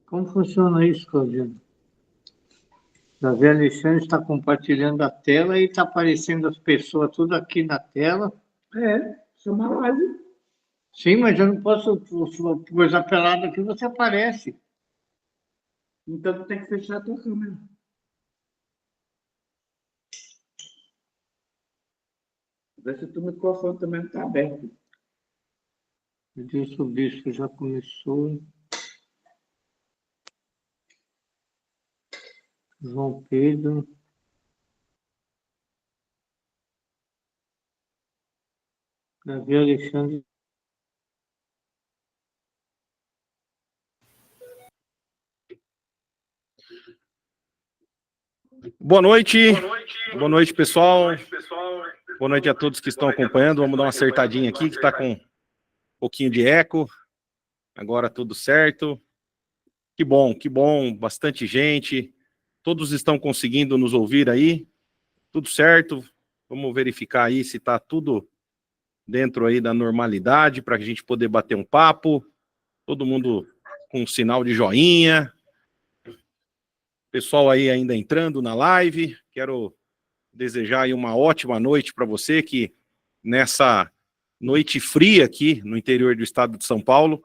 Como funciona isso, Claudiano? Davi Alexandre está compartilhando a tela e está aparecendo as pessoas tudo aqui na tela. Isso é uma live. Sim, mas eu não posso coisa pelada aqui, você aparece. Então tu tem que fechar a tua câmera. Vê se o teu microfone também está aberto. Isso, o bispo já começou. João Pedro. Davi Alexandre. Boa noite. Boa noite, pessoal. Boa noite a todos que estão acompanhando. Vamos dar uma acertadinha aqui, que está com um pouquinho de eco. Agora tudo certo. Que bom, bastante gente. Todos estão conseguindo nos ouvir aí. Tudo certo. Vamos verificar aí se está tudo dentro aí da normalidade para a gente poder bater um papo. Todo mundo com um sinal de joinha. Pessoal aí ainda entrando na live. Quero desejar aí uma ótima noite para você, que nessa noite fria aqui no interior do estado de São Paulo,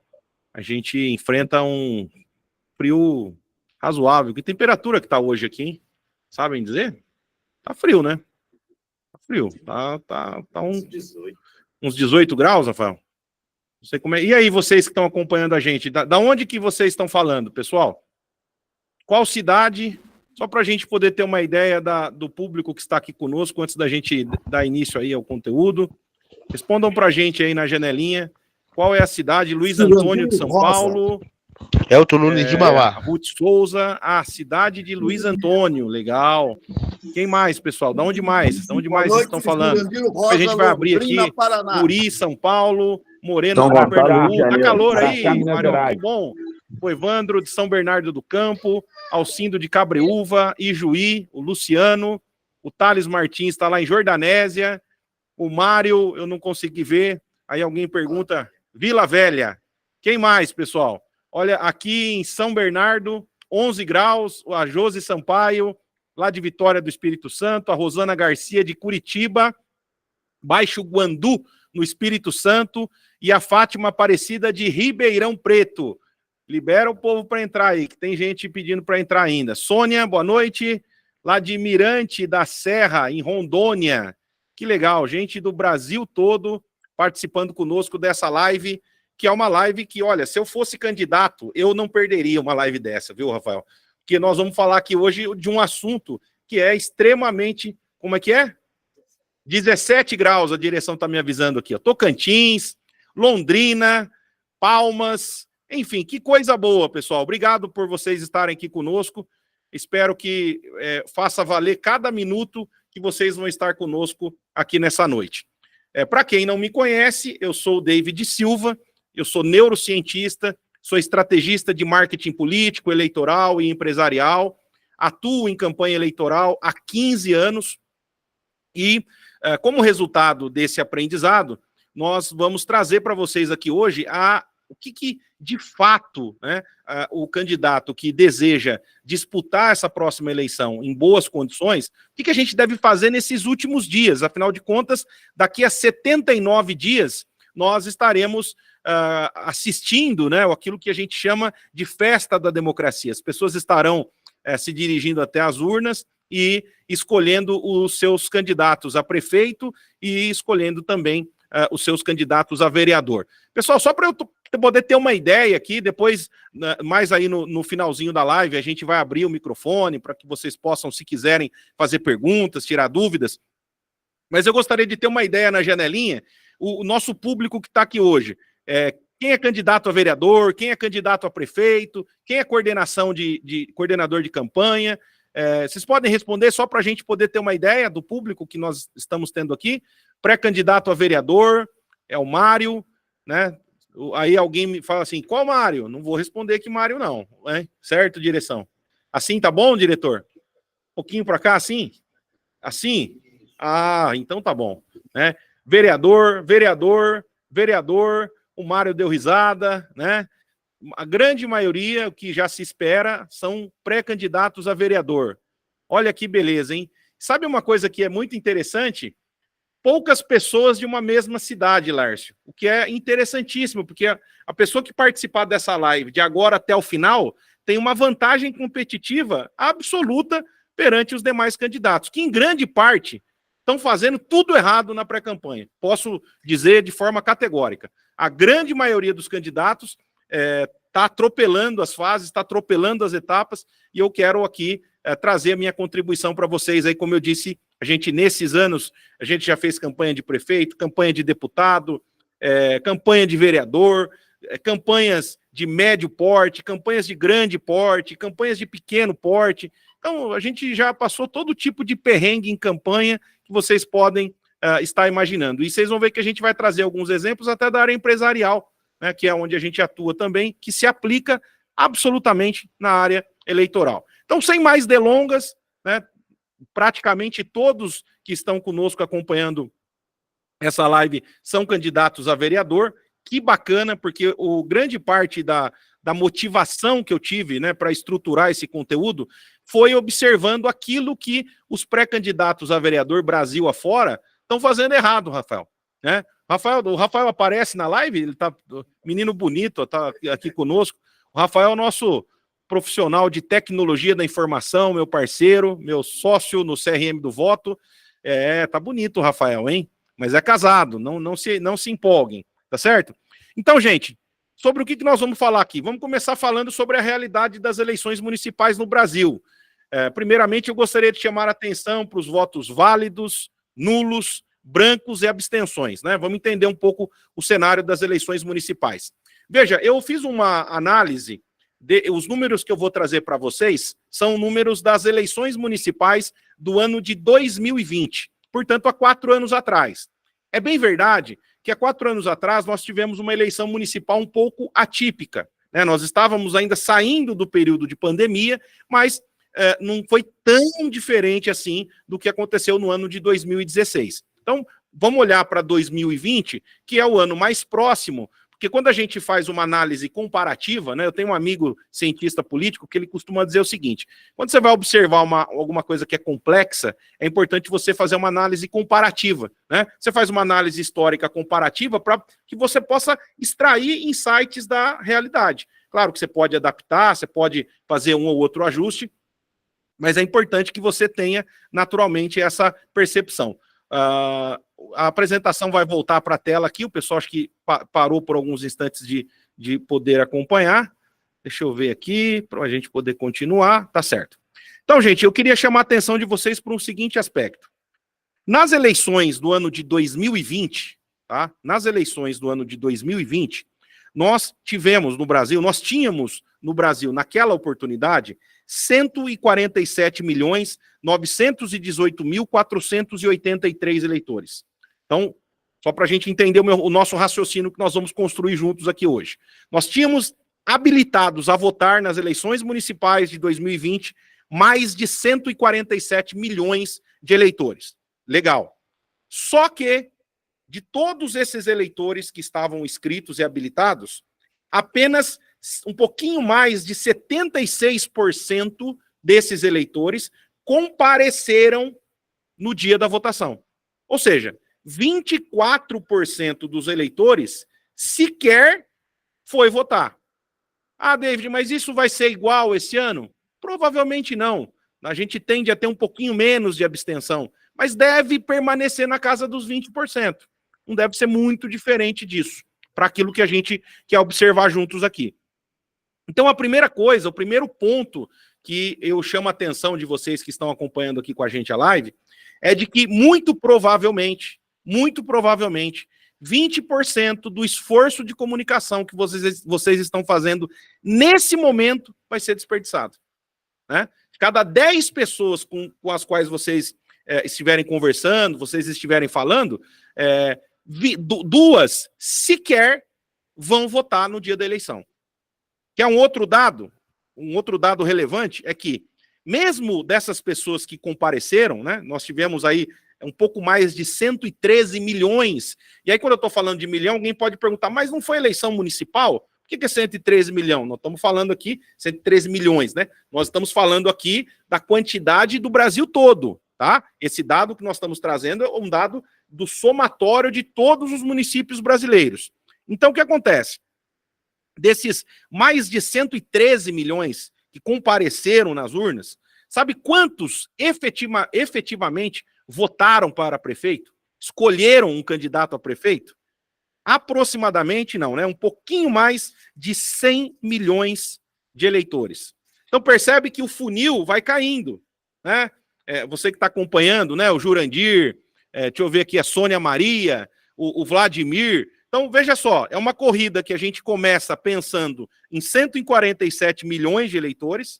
a gente enfrenta um frio razoável. Que temperatura que está hoje aqui, hein? Sabem dizer? Tá frio, né? Tá frio. Tá uns 18 graus, Rafael? Não sei como é. E aí, vocês que estão acompanhando a gente, da onde que vocês estão falando, pessoal? Qual cidade? Só para a gente poder ter uma ideia do público que está aqui conosco, antes da gente dar início aí ao conteúdo. Respondam para a gente aí na janelinha. Qual é a cidade? Luiz Antônio de São Paulo. Elton Nunes de Mauá. Ruth Souza. Cidade de Luiz Antônio. Legal. Quem mais, pessoal? Da onde mais? Da onde mais vocês estão falando? A gente vai abrir aqui. Muri, São Paulo. Moreno, Pernambuco. Tá calor aí, Marião? Que bom. O Evandro de São Bernardo do Campo. Alcindo de Cabreúva. Ijuí. O Luciano. O Thales Martins está lá em Jordanésia. O Mário, eu não consegui ver. Aí alguém pergunta, Vila Velha. Quem mais, pessoal? Olha, aqui em São Bernardo, 11 graus. A Josi Sampaio, lá de Vitória do Espírito Santo. A Rosana Garcia, de Curitiba. Baixo Guandu, no Espírito Santo. E a Fátima Aparecida, de Ribeirão Preto. Libera o povo para entrar aí, que tem gente pedindo para entrar ainda. Sônia, boa noite. Lá de Mirante da Serra, em Rondônia. Que legal, gente do Brasil todo participando conosco dessa live, que é uma live que, olha, se eu fosse candidato, eu não perderia uma live dessa, viu, Rafael? Porque nós vamos falar aqui hoje de um assunto que é extremamente, como é que é? 17 graus, a direção está me avisando aqui, ó. Tocantins, Londrina, Palmas, enfim, que coisa boa, pessoal. Obrigado por vocês estarem aqui conosco. Espero que faça valer cada minuto que vocês vão estar conosco aqui nessa noite. Para quem não me conhece, eu sou o David Silva, eu sou neurocientista, sou estrategista de marketing político, eleitoral e empresarial, atuo em campanha eleitoral há 15 anos e, como resultado desse aprendizado, nós vamos trazer para vocês aqui hoje o que de fato, né, o candidato que deseja disputar essa próxima eleição em boas condições, o que a gente deve fazer nesses últimos dias. Afinal de contas, daqui a 79 dias, nós estaremos assistindo, né, aquilo que a gente chama de festa da democracia. As pessoas estarão se dirigindo até as urnas e escolhendo os seus candidatos a prefeito e escolhendo também os seus candidatos a vereador. Pessoal, só para eu poder ter uma ideia aqui, depois, mais aí no finalzinho da live, a gente vai abrir o microfone para que vocês possam, se quiserem, fazer perguntas, tirar dúvidas. Mas eu gostaria de ter uma ideia na janelinha, o nosso público que está aqui hoje. Quem é candidato a vereador, quem é candidato a prefeito, quem é coordenador de campanha. Vocês podem responder só para a gente poder ter uma ideia do público que nós estamos tendo aqui. Pré-candidato a vereador, é o Mário, né? Aí alguém me fala assim, qual Mário? Não vou responder que Mário não, né? Certo, direção? Assim tá bom, diretor? Um pouquinho para cá, assim? Assim? Então tá bom, né? Vereador, o Mário deu risada, né? A grande maioria, o que já se espera, são pré-candidatos a vereador. Olha que beleza, hein? Sabe uma coisa que é muito interessante? Poucas pessoas de uma mesma cidade, Lárcio, o que é interessantíssimo, porque a pessoa que participar dessa live de agora até o final tem uma vantagem competitiva absoluta perante os demais candidatos, que em grande parte estão fazendo tudo errado na pré-campanha. Posso dizer de forma categórica. A grande maioria dos candidatos está atropelando as fases, está atropelando as etapas, e eu quero aqui trazer a minha contribuição para vocês aí, como eu disse. A gente, nesses anos, a gente já fez campanha de prefeito, campanha de deputado, campanha de vereador, campanhas de médio porte, campanhas de grande porte, campanhas de pequeno porte. Então, a gente já passou todo tipo de perrengue em campanha que vocês podem estar imaginando. E vocês vão ver que a gente vai trazer alguns exemplos até da área empresarial, né, que é onde a gente atua também, que se aplica absolutamente na área eleitoral. Então, sem mais delongas, né, praticamente todos que estão conosco acompanhando essa live são candidatos a vereador. Que bacana, porque grande parte da motivação que eu tive, né, para estruturar esse conteúdo foi observando aquilo que os pré-candidatos a vereador Brasil afora estão fazendo errado, Rafael. Né? O Rafael aparece na live, ele tá menino bonito, tá aqui conosco. O Rafael é o nosso profissional de tecnologia da informação, meu parceiro, meu sócio no CRM do voto. Tá bonito o Rafael, hein? Mas é casado, não se empolguem, tá certo? Então, gente, sobre o que nós vamos falar aqui? Vamos começar falando sobre a realidade das eleições municipais no Brasil. Primeiramente, eu gostaria de chamar a atenção para os votos válidos, nulos, brancos e abstenções, né? Vamos entender um pouco o cenário das eleições municipais. Veja, eu fiz uma análise, os números que eu vou trazer para vocês são números das eleições municipais do ano de 2020, portanto, há 4 anos atrás. É bem verdade que há 4 anos atrás nós tivemos uma eleição municipal um pouco atípica, né? Nós estávamos ainda saindo do período de pandemia, mas não foi tão diferente assim do que aconteceu no ano de 2016. Então, vamos olhar para 2020, que é o ano mais próximo, porque quando a gente faz uma análise comparativa, né, eu tenho um amigo cientista político que ele costuma dizer o seguinte: quando você vai observar alguma coisa que é complexa, é importante você fazer uma análise comparativa, né? Você faz uma análise histórica comparativa para que você possa extrair insights da realidade. Claro que você pode adaptar, você pode fazer um ou outro ajuste, mas é importante que você tenha naturalmente essa percepção. A apresentação vai voltar para a tela aqui, o pessoal acho que parou por alguns instantes de poder acompanhar. Deixa eu ver aqui, para a gente poder continuar, tá certo. Então, gente, eu queria chamar a atenção de vocês para um seguinte aspecto. Nas eleições do ano de 2020, tá? Nas eleições do ano de 2020, nós tínhamos no Brasil, naquela oportunidade, 147.918.483 eleitores. Então, só para a gente entender o nosso raciocínio que nós vamos construir juntos aqui hoje. Nós tínhamos habilitados a votar nas eleições municipais de 2020 mais de 147 milhões de eleitores. Legal. Só que, de todos esses eleitores que estavam inscritos e habilitados, apenas um pouquinho mais de 76% desses eleitores compareceram no dia da votação. Ou seja, 24% dos eleitores sequer foi votar. Ah, David, mas isso vai ser igual esse ano? Provavelmente não. A gente tende a ter um pouquinho menos de abstenção, mas deve permanecer na casa dos 20%. Não deve ser muito diferente disso, para aquilo que a gente quer observar juntos aqui. Então, a primeira coisa, o primeiro ponto que eu chamo a atenção de vocês que estão acompanhando aqui com a gente a live, é de que muito provavelmente, 20% do esforço de comunicação que vocês estão fazendo nesse momento vai ser desperdiçado, né? Cada 10 pessoas com as quais vocês estiverem conversando, vocês estiverem falando, 2 sequer vão votar no dia da eleição. Que é um outro dado relevante, é que mesmo dessas pessoas que compareceram, né, nós tivemos aí um pouco mais de 113 milhões, e aí quando eu estou falando de milhão, alguém pode perguntar, mas não foi eleição municipal? Por que é 113 milhões? Nós estamos falando aqui, 113 milhões, né? Nós estamos falando aqui da quantidade do Brasil todo, tá? Esse dado que nós estamos trazendo é um dado do somatório de todos os municípios brasileiros. Então, o que acontece? Desses mais de 113 milhões que compareceram nas urnas, sabe quantos efetivamente votaram para prefeito? Escolheram um candidato a prefeito? Aproximadamente, não, né? Um pouquinho mais de 100 milhões de eleitores. Então percebe que o funil vai caindo, né? Você que está acompanhando, né? O Jurandir, deixa eu ver aqui, a Sônia Maria, o Vladimir. Então, veja só, é uma corrida que a gente começa pensando em 147 milhões de eleitores.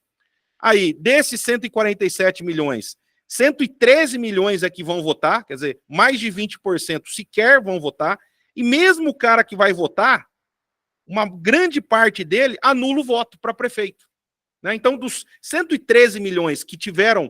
Aí, desses 147 milhões, 113 milhões é que vão votar, quer dizer, mais de 20% sequer vão votar. E mesmo o cara que vai votar, uma grande parte dele anula o voto para prefeito, né? Então, dos 113 milhões que tiveram,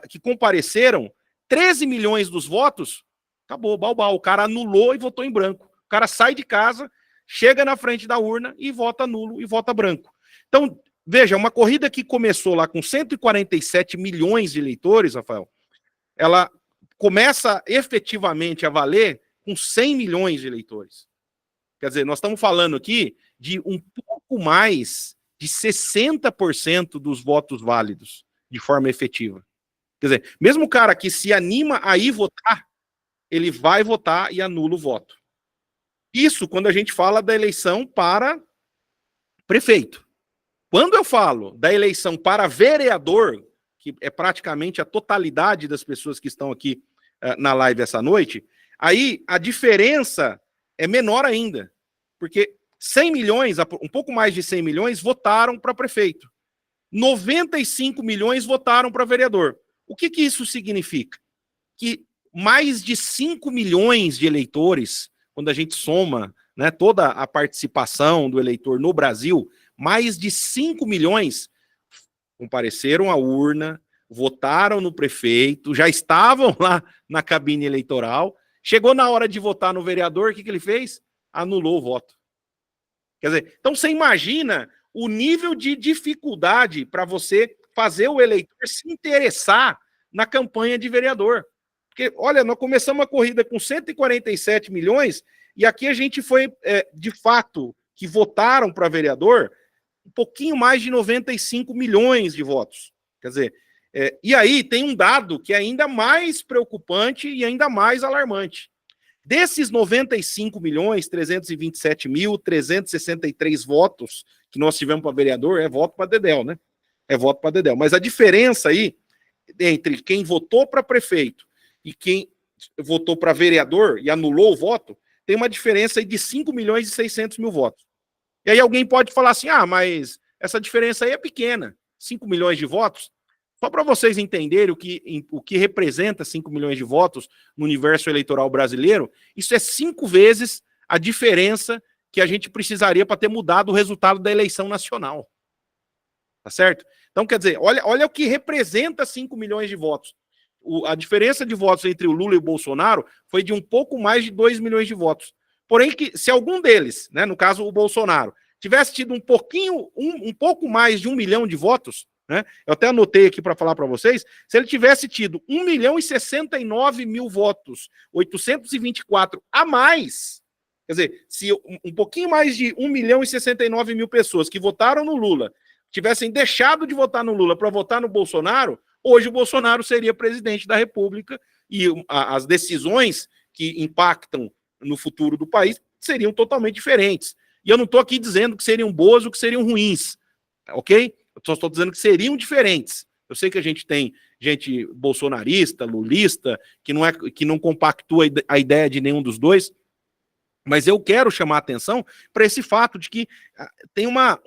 que compareceram, 13 milhões dos votos, acabou, balbal, o cara anulou e votou em branco. O cara sai de casa, chega na frente da urna e vota nulo e vota branco. Então, veja, uma corrida que começou lá com 147 milhões de eleitores, Rafael, ela começa efetivamente a valer com 100 milhões de eleitores. Quer dizer, nós estamos falando aqui de um pouco mais de 60% dos votos válidos de forma efetiva. Quer dizer, mesmo o cara que se anima a ir votar, ele vai votar e anula o voto. Isso quando a gente fala da eleição para prefeito. Quando eu falo da eleição para vereador, que é praticamente a totalidade das pessoas que estão aqui na live essa noite, aí a diferença é menor ainda, porque 100 milhões, um pouco mais de 100 milhões, votaram para prefeito. 95 milhões votaram para vereador. O que isso significa? Que mais de 5 milhões de eleitores, quando a gente soma, né, toda a participação do eleitor no Brasil, mais de 5 milhões compareceram à urna, votaram no prefeito, já estavam lá na cabine eleitoral, chegou na hora de votar no vereador, o que ele fez? Anulou o voto. Quer dizer, então você imagina o nível de dificuldade para você fazer o eleitor se interessar na campanha de vereador. Porque, olha, nós começamos a corrida com 147 milhões e aqui a gente foi, de fato, que votaram para vereador, um pouquinho mais de 95 milhões de votos. Quer dizer, e aí tem um dado que é ainda mais preocupante e ainda mais alarmante. Desses 95.327.363 votos que nós tivemos para vereador, é voto para Dedéu, né? É voto para Dedéu. Mas a diferença aí entre quem votou para prefeito e quem votou para vereador e anulou o voto, tem uma diferença aí de 5.600.000 votos. E aí alguém pode falar assim, mas essa diferença aí é pequena, 5 milhões de votos. Só para vocês entenderem o que representa 5 milhões de votos no universo eleitoral brasileiro, isso é 5 vezes a diferença que a gente precisaria para ter mudado o resultado da eleição nacional. Tá certo? Então, quer dizer, olha o que representa 5 milhões de votos. A diferença de votos entre o Lula e o Bolsonaro foi de um pouco mais de 2 milhões de votos. Porém, que se algum deles, né, no caso o Bolsonaro, tivesse tido um pouco mais de 1 milhão de votos, né, eu até anotei aqui para falar para vocês, se ele tivesse tido 1.069.000 votos, 824 a mais, quer dizer, se um pouquinho mais de 1.069.000 pessoas que votaram no Lula tivessem deixado de votar no Lula para votar no Bolsonaro, hoje o Bolsonaro seria presidente da República e as decisões que impactam no futuro do país seriam totalmente diferentes. E eu não estou aqui dizendo que seriam boas ou que seriam ruins, ok? Eu só estou dizendo que seriam diferentes. Eu sei que a gente tem gente bolsonarista, lulista, que não compactua a ideia de nenhum dos dois, mas eu quero chamar a atenção para esse fato de que tem uma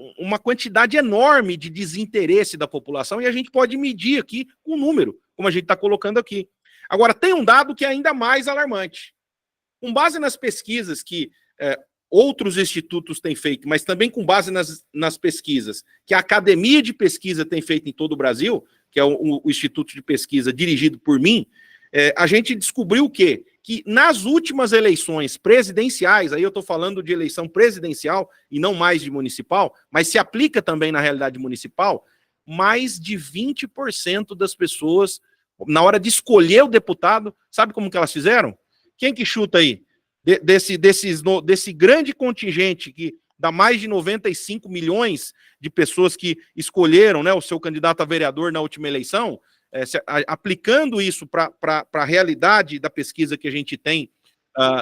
quantidade enorme de desinteresse da população e a gente pode medir aqui com o número, como a gente está colocando aqui. Agora, tem um dado que é ainda mais alarmante. Com base nas pesquisas que outros institutos têm feito, mas também com base nas pesquisas que a Academia de Pesquisa tem feito em todo o Brasil, que é o instituto de pesquisa dirigido por mim, a gente descobriu o quê? Que nas últimas eleições presidenciais, aí eu estou falando de eleição presidencial e não mais de municipal, mas se aplica também na realidade municipal, mais de 20% das pessoas, na hora de escolher o deputado, sabe como que elas fizeram? Quem que chuta aí? Desse grande contingente que dá mais de 95 milhões de pessoas que escolheram, né, o seu candidato a vereador na última eleição, aplicando isso para a realidade da pesquisa que a gente tem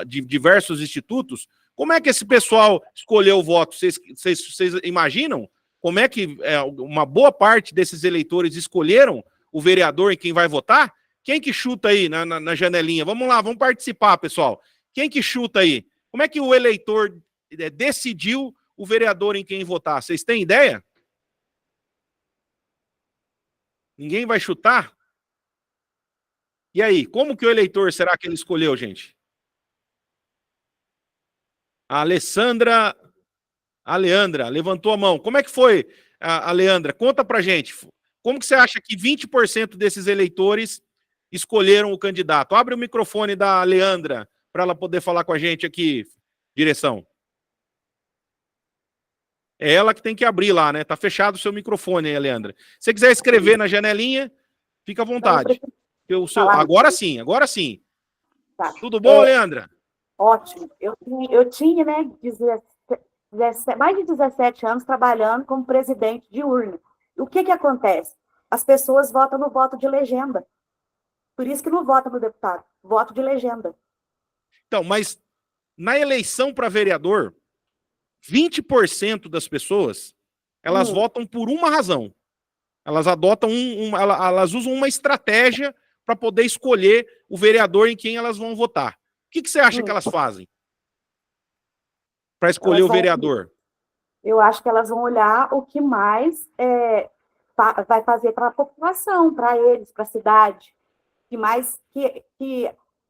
de diversos institutos, como é que esse pessoal escolheu o voto? Vocês imaginam como é que uma boa parte desses eleitores escolheram o vereador em quem vai votar? Quem que chuta aí na janelinha? Vamos lá, vamos participar, pessoal. Quem que chuta aí? Como é que o eleitor decidiu o vereador em quem votar? Vocês têm ideia? Ninguém vai chutar? E aí, como que o eleitor será que ele escolheu, gente? A Leandra levantou a mão. Como é que foi, a Leandra? Conta pra gente. Como que você acha que 20% desses eleitores escolheram o candidato? Abre o microfone da Leandra para ela poder falar com a gente aqui, direção. É ela que tem que abrir lá, né? Tá fechado o seu microfone aí, Leandra. Se você quiser escrever na janelinha, fica à vontade. Agora sim, agora sim. Tá. Tudo bom, Leandra? Ótimo. Eu tinha, né, mais de 17 anos trabalhando como presidente de urna. O que acontece? As pessoas votam no voto de legenda. Por isso que não vota no deputado, voto de legenda. Então, mas na eleição para vereador, 20% das pessoas, elas votam por uma razão. Elas adotam elas usam uma estratégia para poder escolher o vereador em quem elas vão votar. O que você acha que elas fazem para escolher o vereador? Eu acho que elas vão olhar o que mais vai fazer para a população, para eles, para a cidade. Que mais,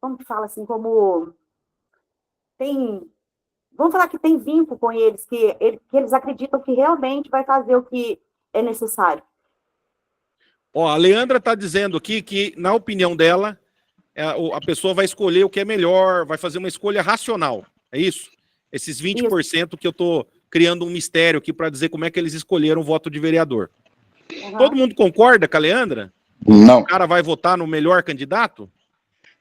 como que fala assim, como tem... Vamos falar que tem vínculo com eles, que eles acreditam que realmente vai fazer o que é necessário. Ó, a Leandra está dizendo aqui que, na opinião dela, a pessoa vai escolher o que é melhor, vai fazer uma escolha racional. É isso? Esses 20% isso. Que eu estou criando um mistério aqui para dizer como é que eles escolheram o voto de vereador. Todo mundo concorda com a Leandra? Não. O cara vai votar no melhor candidato?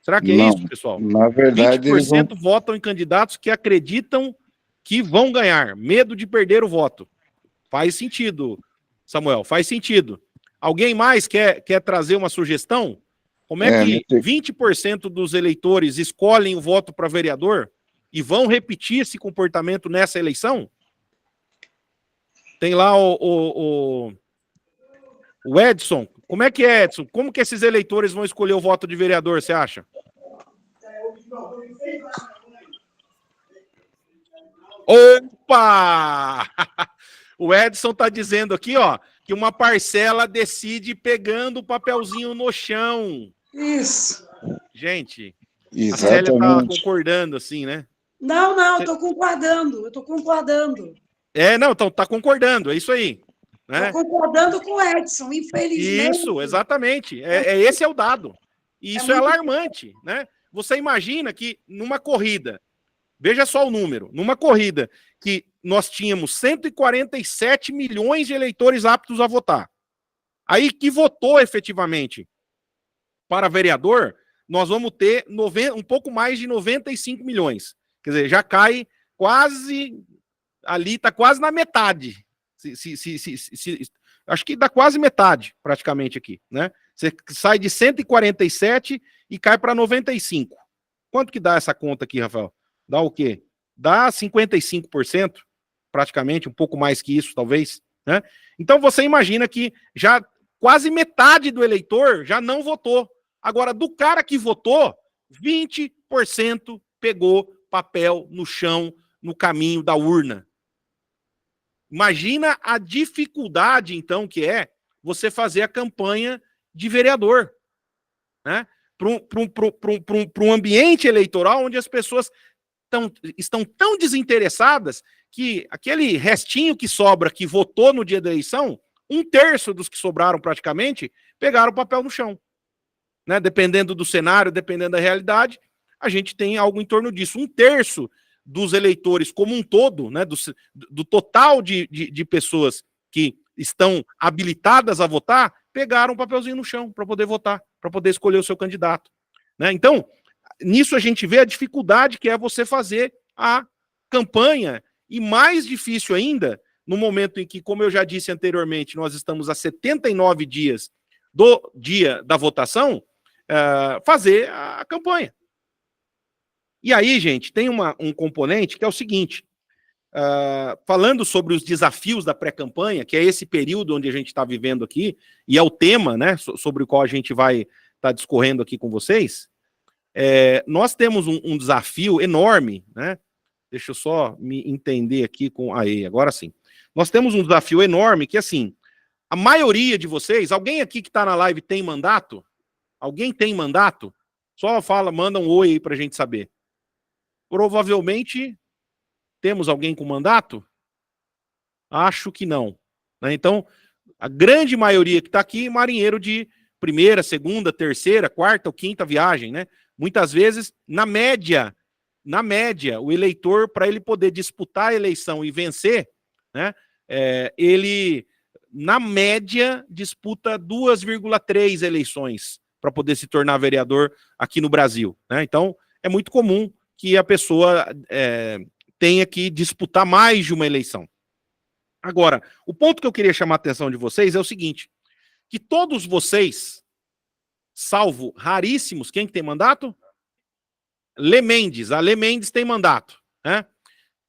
Será que é isso, pessoal? Na verdade, 20% votam em candidatos que acreditam que vão ganhar, medo de perder o voto. Faz sentido, Samuel, faz sentido. Alguém mais quer trazer uma sugestão? Como é que 20% dos eleitores escolhem o voto para vereador e vão repetir esse comportamento nessa eleição? Tem lá o Edson. Como é que é, Edson? Como que esses eleitores vão escolher o voto de vereador, você acha? Opa! O Edson está dizendo aqui, ó, que uma parcela decide pegando o papelzinho no chão. Isso. Gente, exatamente. A Célia tá concordando assim, né? Não, eu tô concordando. Não, então tá concordando, é isso aí. Né? Tô concordando com o Edson, infelizmente. Isso, exatamente. Esse é o dado. E isso é alarmante, né? Você imagina que numa corrida, veja só o número, numa corrida que nós tínhamos 147 milhões de eleitores aptos a votar. Aí que votou efetivamente para vereador, nós vamos ter um pouco mais de 95 milhões. Quer dizer, já cai quase, ali está quase na metade. Acho que dá quase metade, praticamente, aqui, né? Você sai de 147 e cai para 95. Quanto que dá essa conta aqui, Rafael? Dá o quê? Dá 55%, praticamente, um pouco mais que isso, talvez, né? Então você imagina que já quase metade do eleitor já não votou. Agora, do cara que votou, 20% pegou papel no chão, no caminho da urna. Imagina a dificuldade, então, que é você fazer a campanha de vereador, né? Para um ambiente eleitoral onde as pessoas estão tão desinteressadas que aquele restinho que sobra, que votou no dia da eleição, 1/3 dos que sobraram praticamente, pegaram o papel no chão. Né? Dependendo do cenário, dependendo da realidade, a gente tem algo em torno disso. 1/3 dos eleitores como um todo, né, do total de pessoas que estão habilitadas a votar, pegaram um papelzinho no chão para poder votar, para poder escolher o seu candidato. Né? Então, nisso a gente vê a dificuldade que é você fazer a campanha, e mais difícil ainda, no momento em que, como eu já disse anteriormente, nós estamos a 79 dias do dia da votação, fazer a campanha. E aí, gente, tem um componente que é o seguinte, falando sobre os desafios da pré-campanha, que é esse período onde a gente está vivendo aqui, e é o tema, né, sobre o qual a gente vai estar discorrendo aqui com vocês, nós temos um desafio enorme, né? Deixa eu só me entender aqui com... Aí, agora sim. Nós temos um desafio enorme que, assim, a maioria de vocês, alguém aqui que está na live tem mandato? Alguém tem mandato? Só manda um oi aí para a gente saber. Provavelmente temos alguém com mandato? Acho que não. Né? Então, a grande maioria que está aqui, marinheiro de primeira, segunda, terceira, quarta ou quinta viagem, né? Muitas vezes, na média, o eleitor, para ele poder disputar a eleição e vencer, né, ele, na média, disputa 2,3 eleições para poder se tornar vereador aqui no Brasil. Né? Então, é muito comum que a pessoa tenha que disputar mais de uma eleição. Agora, o ponto que eu queria chamar a atenção de vocês é o seguinte, que todos vocês, salvo raríssimos, quem que tem mandato? Lê Mendes, a Lê Mendes tem mandato, né?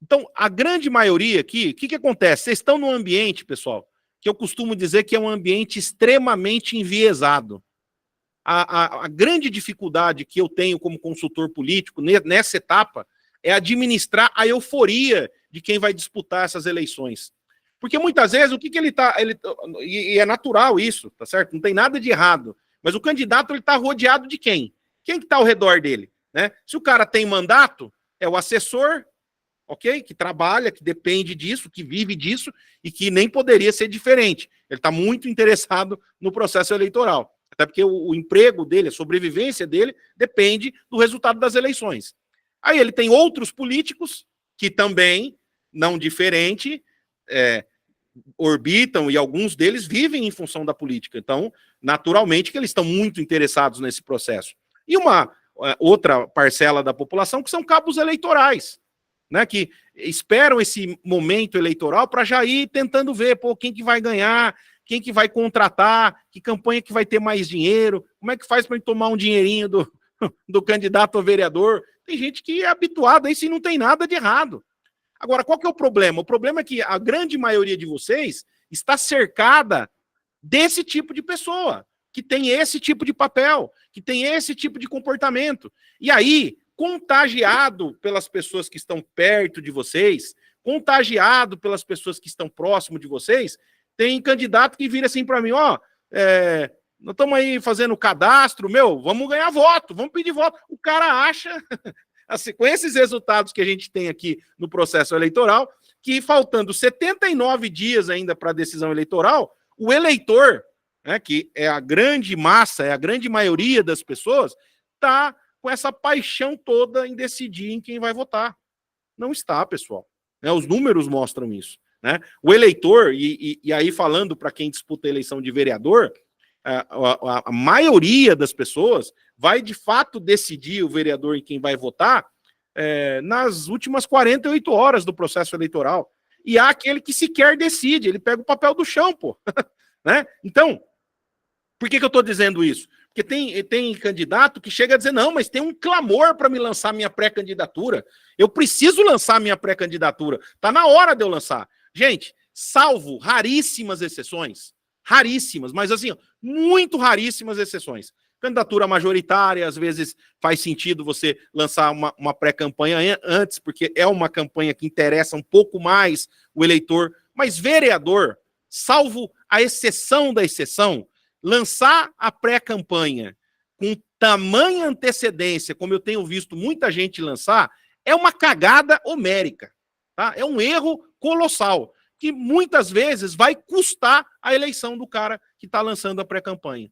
Então, a grande maioria aqui, o que acontece? Vocês estão num ambiente, pessoal, que eu costumo dizer que é um ambiente extremamente enviesado. A grande dificuldade que eu tenho como consultor político nessa etapa é administrar a euforia de quem vai disputar essas eleições. Porque muitas vezes, o que ele está... E é natural isso, tá certo? Não tem nada de errado. Mas o candidato, ele está rodeado de quem? Quem que está ao redor dele? Né? Se o cara tem mandato, é o assessor, ok? Que trabalha, que depende disso, que vive disso e que nem poderia ser diferente. Ele está muito interessado no processo eleitoral. Até porque o emprego dele, a sobrevivência dele, depende do resultado das eleições. Aí ele tem outros políticos que também, não diferente, orbitam e alguns deles vivem em função da política. Então, naturalmente que eles estão muito interessados nesse processo. E uma outra parcela da população que são cabos eleitorais, né, que esperam esse momento eleitoral para já ir tentando ver, pô, quem que vai ganhar, quem que vai contratar, que campanha que vai ter mais dinheiro, como é que faz para tomar um dinheirinho do candidato a vereador. Tem gente que é habituada a isso e não tem nada de errado. Agora, qual que é o problema? O problema é que a grande maioria de vocês está cercada desse tipo de pessoa, que tem esse tipo de papel, que tem esse tipo de comportamento. E aí, contagiado pelas pessoas que estão perto de vocês, contagiado pelas pessoas que estão próximo de vocês, tem candidato que vira assim para mim, ó, nós estamos aí fazendo cadastro, vamos ganhar voto, vamos pedir voto. O cara acha, assim, com esses resultados que a gente tem aqui no processo eleitoral, que faltando 79 dias ainda para a decisão eleitoral, o eleitor, né, que é a grande massa, é a grande maioria das pessoas, está com essa paixão toda em decidir em quem vai votar. Não está, pessoal. Né, os números mostram isso. Né? O eleitor, e aí falando para quem disputa a eleição de vereador, a maioria das pessoas vai de fato decidir o vereador em quem vai votar nas últimas 48 horas do processo eleitoral. E há aquele que sequer decide, ele pega o papel do chão, pô. Né? Então, por que eu estou dizendo isso? Porque tem candidato que chega a dizer, não, mas tem um clamor para me lançar minha pré-candidatura. Eu preciso lançar minha pré-candidatura. Está na hora de eu lançar. Gente, salvo raríssimas exceções, raríssimas, mas assim, muito raríssimas exceções. Candidatura majoritária, às vezes faz sentido você lançar uma pré-campanha antes, porque é uma campanha que interessa um pouco mais o eleitor. Mas vereador, salvo a exceção da exceção, lançar a pré-campanha com tamanha antecedência, como eu tenho visto muita gente lançar, é uma cagada homérica. Tá? É um erro colossal, que muitas vezes vai custar a eleição do cara que está lançando a pré-campanha.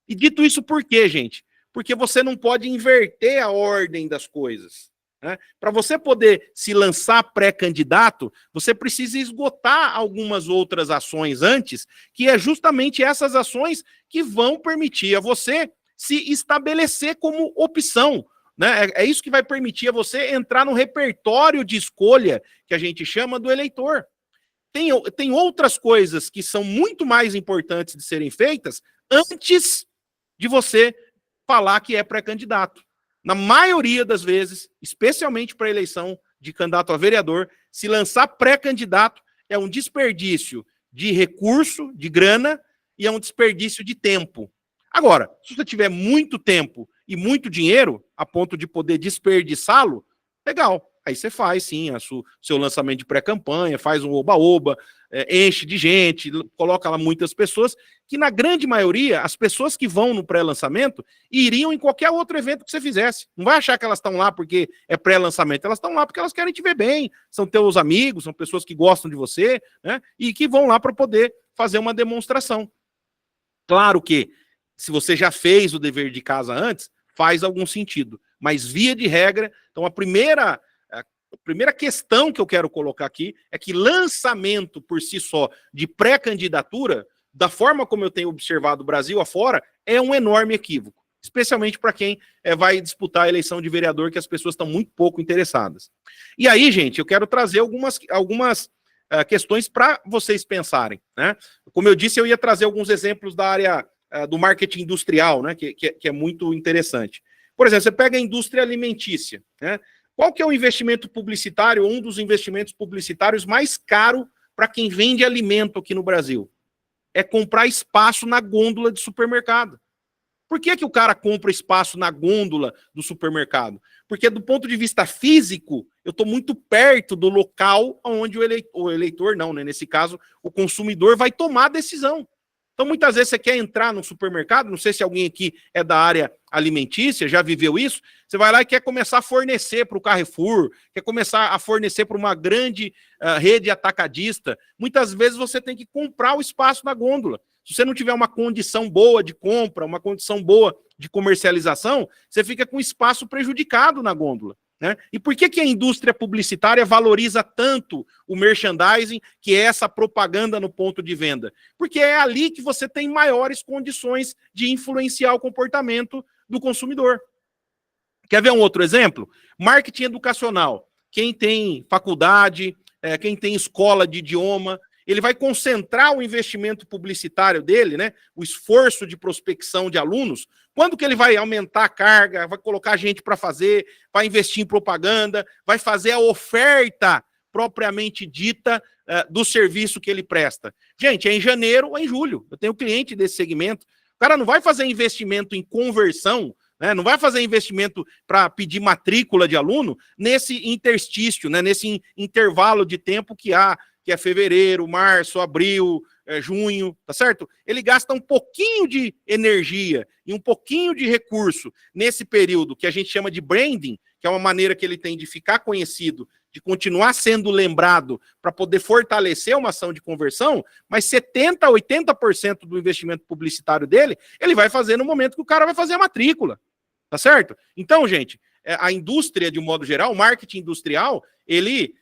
E dito isso por quê, gente? Porque você não pode inverter a ordem das coisas. Né? Para você poder se lançar pré-candidato, você precisa esgotar algumas outras ações antes, que é justamente essas ações que vão permitir a você se estabelecer como opção. Né? É isso que vai permitir a você entrar no repertório de escolha que a gente chama do eleitor. Tem outras coisas que são muito mais importantes de serem feitas antes de você falar que é pré-candidato. Na maioria das vezes, especialmente para a eleição de candidato a vereador, se lançar pré-candidato é um desperdício de recurso, de grana, e é um desperdício de tempo. Agora, se você tiver muito tempo e muito dinheiro, a ponto de poder desperdiçá-lo, legal. Aí você faz, sim, seu lançamento de pré-campanha, faz um oba-oba, enche de gente, coloca lá muitas pessoas, que na grande maioria, as pessoas que vão no pré-lançamento iriam em qualquer outro evento que você fizesse. Não vai achar que elas estão lá porque é pré-lançamento, elas estão lá porque elas querem te ver bem, são teus amigos, são pessoas que gostam de você, né, e que vão lá para poder fazer uma demonstração. Claro que, se você já fez o dever de casa antes, faz algum sentido, mas via de regra, então a primeira questão que eu quero colocar aqui é que lançamento por si só de pré-candidatura, da forma como eu tenho observado o Brasil afora, é um enorme equívoco. especialmente para quem vai disputar a eleição de vereador, que as pessoas estão muito pouco interessadas. E aí, gente, eu quero trazer algumas questões para vocês pensarem, né? Como eu disse, eu ia trazer alguns exemplos da área do marketing industrial, né, que é muito interessante. Por exemplo, você pega a indústria alimentícia, né? Qual que é o investimento publicitário, um dos investimentos publicitários mais caro para quem vende alimento aqui no Brasil? É comprar espaço na gôndola de supermercado. Por que o cara compra espaço na gôndola do supermercado? Porque do ponto de vista físico, eu estou muito perto do local onde o eleitor não, né? Nesse caso, o consumidor vai tomar a decisão. Então, muitas vezes você quer entrar no supermercado, não sei se alguém aqui é da área alimentícia, já viveu isso, você vai lá e quer começar a fornecer para o Carrefour, quer começar a fornecer para uma grande rede atacadista. Muitas vezes você tem que comprar o espaço na gôndola. Se você não tiver uma condição boa de compra, uma condição boa de comercialização, você fica com espaço prejudicado na gôndola, né? E por que a indústria publicitária valoriza tanto o merchandising, que é essa propaganda no ponto de venda? Porque é ali que você tem maiores condições de influenciar o comportamento do consumidor. Quer ver um outro exemplo? Marketing educacional. Quem tem faculdade, quem tem escola de idioma, ele vai concentrar o investimento publicitário dele, né, o esforço de prospecção de alunos. Quando que ele vai aumentar a carga, vai colocar gente para fazer, vai investir em propaganda, vai fazer a oferta propriamente dita do serviço que ele presta? Gente, é em janeiro ou em julho. Eu tenho cliente desse segmento. O cara não vai fazer investimento em conversão, né, não vai fazer investimento para pedir matrícula de aluno nesse interstício, né, nesse intervalo de tempo que é fevereiro, março, abril, junho, tá certo? Ele gasta um pouquinho de energia e um pouquinho de recurso nesse período que a gente chama de branding, que é uma maneira que ele tem de ficar conhecido, de continuar sendo lembrado para poder fortalecer uma ação de conversão, mas 70%, 80% do investimento publicitário dele, ele vai fazer no momento que o cara vai fazer a matrícula, tá certo? Então, gente, a indústria, de um modo geral, o marketing industrial, ele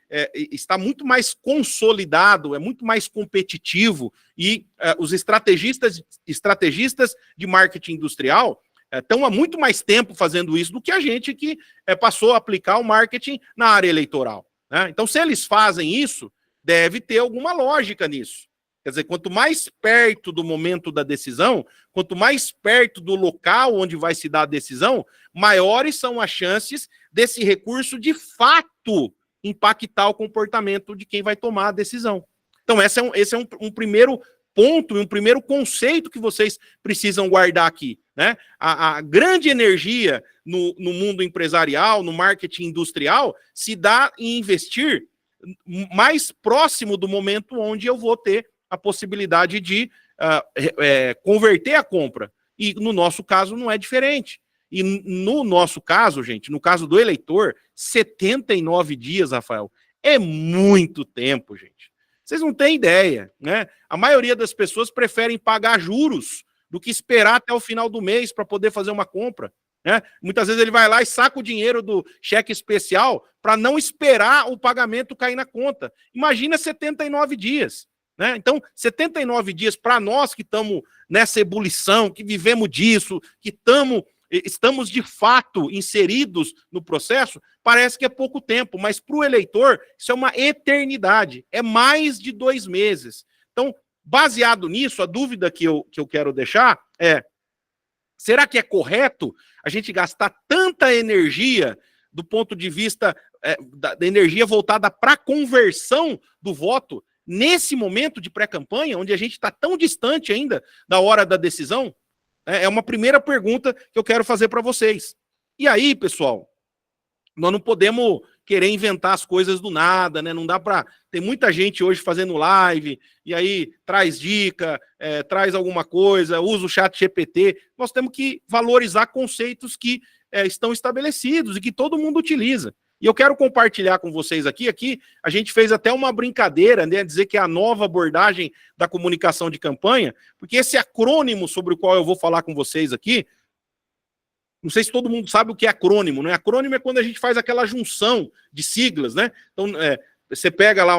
está muito mais consolidado, é muito mais competitivo, e os estrategistas de marketing industrial estão há muito mais tempo fazendo isso do que a gente que passou a aplicar o marketing na área eleitoral, né? Então, se eles fazem isso, deve ter alguma lógica nisso. Quer dizer, quanto mais perto do momento da decisão, quanto mais perto do local onde vai se dar a decisão, maiores são as chances desse recurso, de fato, impactar o comportamento de quem vai tomar a decisão. Então, esse é um primeiro ponto e um primeiro conceito que vocês precisam guardar aqui, né? A grande energia no mundo empresarial, no marketing industrial, se dá em investir mais próximo do momento onde eu vou ter a possibilidade de converter a compra. E no nosso caso não é diferente. E no nosso caso, gente, no caso do eleitor, 79 dias, Rafael, é muito tempo, gente. Vocês não têm ideia, né? A maioria das pessoas preferem pagar juros do que esperar até o final do mês para poder fazer uma compra, né? Muitas vezes ele vai lá e saca o dinheiro do cheque especial para não esperar o pagamento cair na conta. Imagina 79 dias. Né? Então, 79 dias para nós que estamos nessa ebulição, que vivemos disso, que estamos de fato inseridos no processo, parece que é pouco tempo, mas para o eleitor isso é uma eternidade, é mais de 2 meses. Então, baseado nisso, a dúvida que eu quero deixar é: será que é correto a gente gastar tanta energia do ponto de vista da energia voltada para a conversão do voto, nesse momento de pré-campanha, onde a gente está tão distante ainda da hora da decisão? É uma primeira pergunta que eu quero fazer para vocês. E aí, pessoal, nós não podemos querer inventar as coisas do nada, né? Não dá para... Tem muita gente hoje fazendo live, e aí traz dica, traz alguma coisa, usa o chat GPT. Nós temos que valorizar conceitos que estão estabelecidos e que todo mundo utiliza. E eu quero compartilhar com vocês aqui a gente fez até uma brincadeira, né, dizer que é a nova abordagem da comunicação de campanha, porque esse acrônimo sobre o qual eu vou falar com vocês aqui, não sei se todo mundo sabe o que é acrônimo, né? Acrônimo é quando a gente faz aquela junção de siglas, né? Então, você pega lá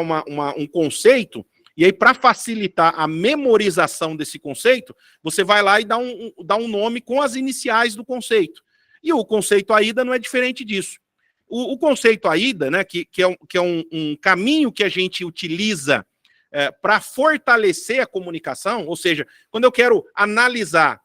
um conceito E aí, para facilitar a memorização desse conceito, você vai lá e dá um nome com as iniciais do conceito. E o conceito AIDA não é diferente disso. O conceito AIDA, né, que é um caminho que a gente utiliza para fortalecer a comunicação, ou seja, quando eu quero analisar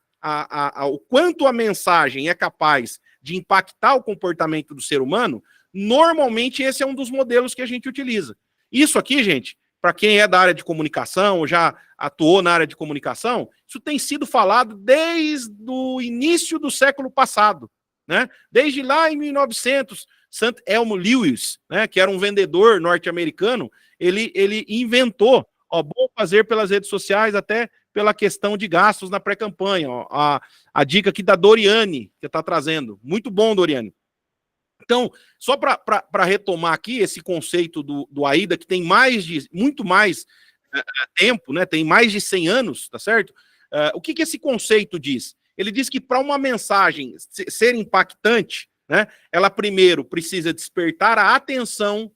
o quanto a mensagem é capaz de impactar o comportamento do ser humano, normalmente esse é um dos modelos que a gente utiliza. Isso aqui, gente, para quem é da área de comunicação, ou já atuou na área de comunicação, isso tem sido falado desde o início do século passado, né? Desde lá em 1900, St. Elmo Lewis, né, que era um vendedor norte-americano, ele inventou, bom fazer pelas redes sociais, até pela questão de gastos na pré-campanha. A dica aqui da Doriane, que está trazendo. Muito bom, Doriane. Então, só para retomar aqui esse conceito do AIDA, que tem muito mais tempo, né, tem mais de 100 anos, tá certo? O que esse conceito diz? Ele diz que para uma mensagem ser impactante, né, ela primeiro precisa despertar a atenção.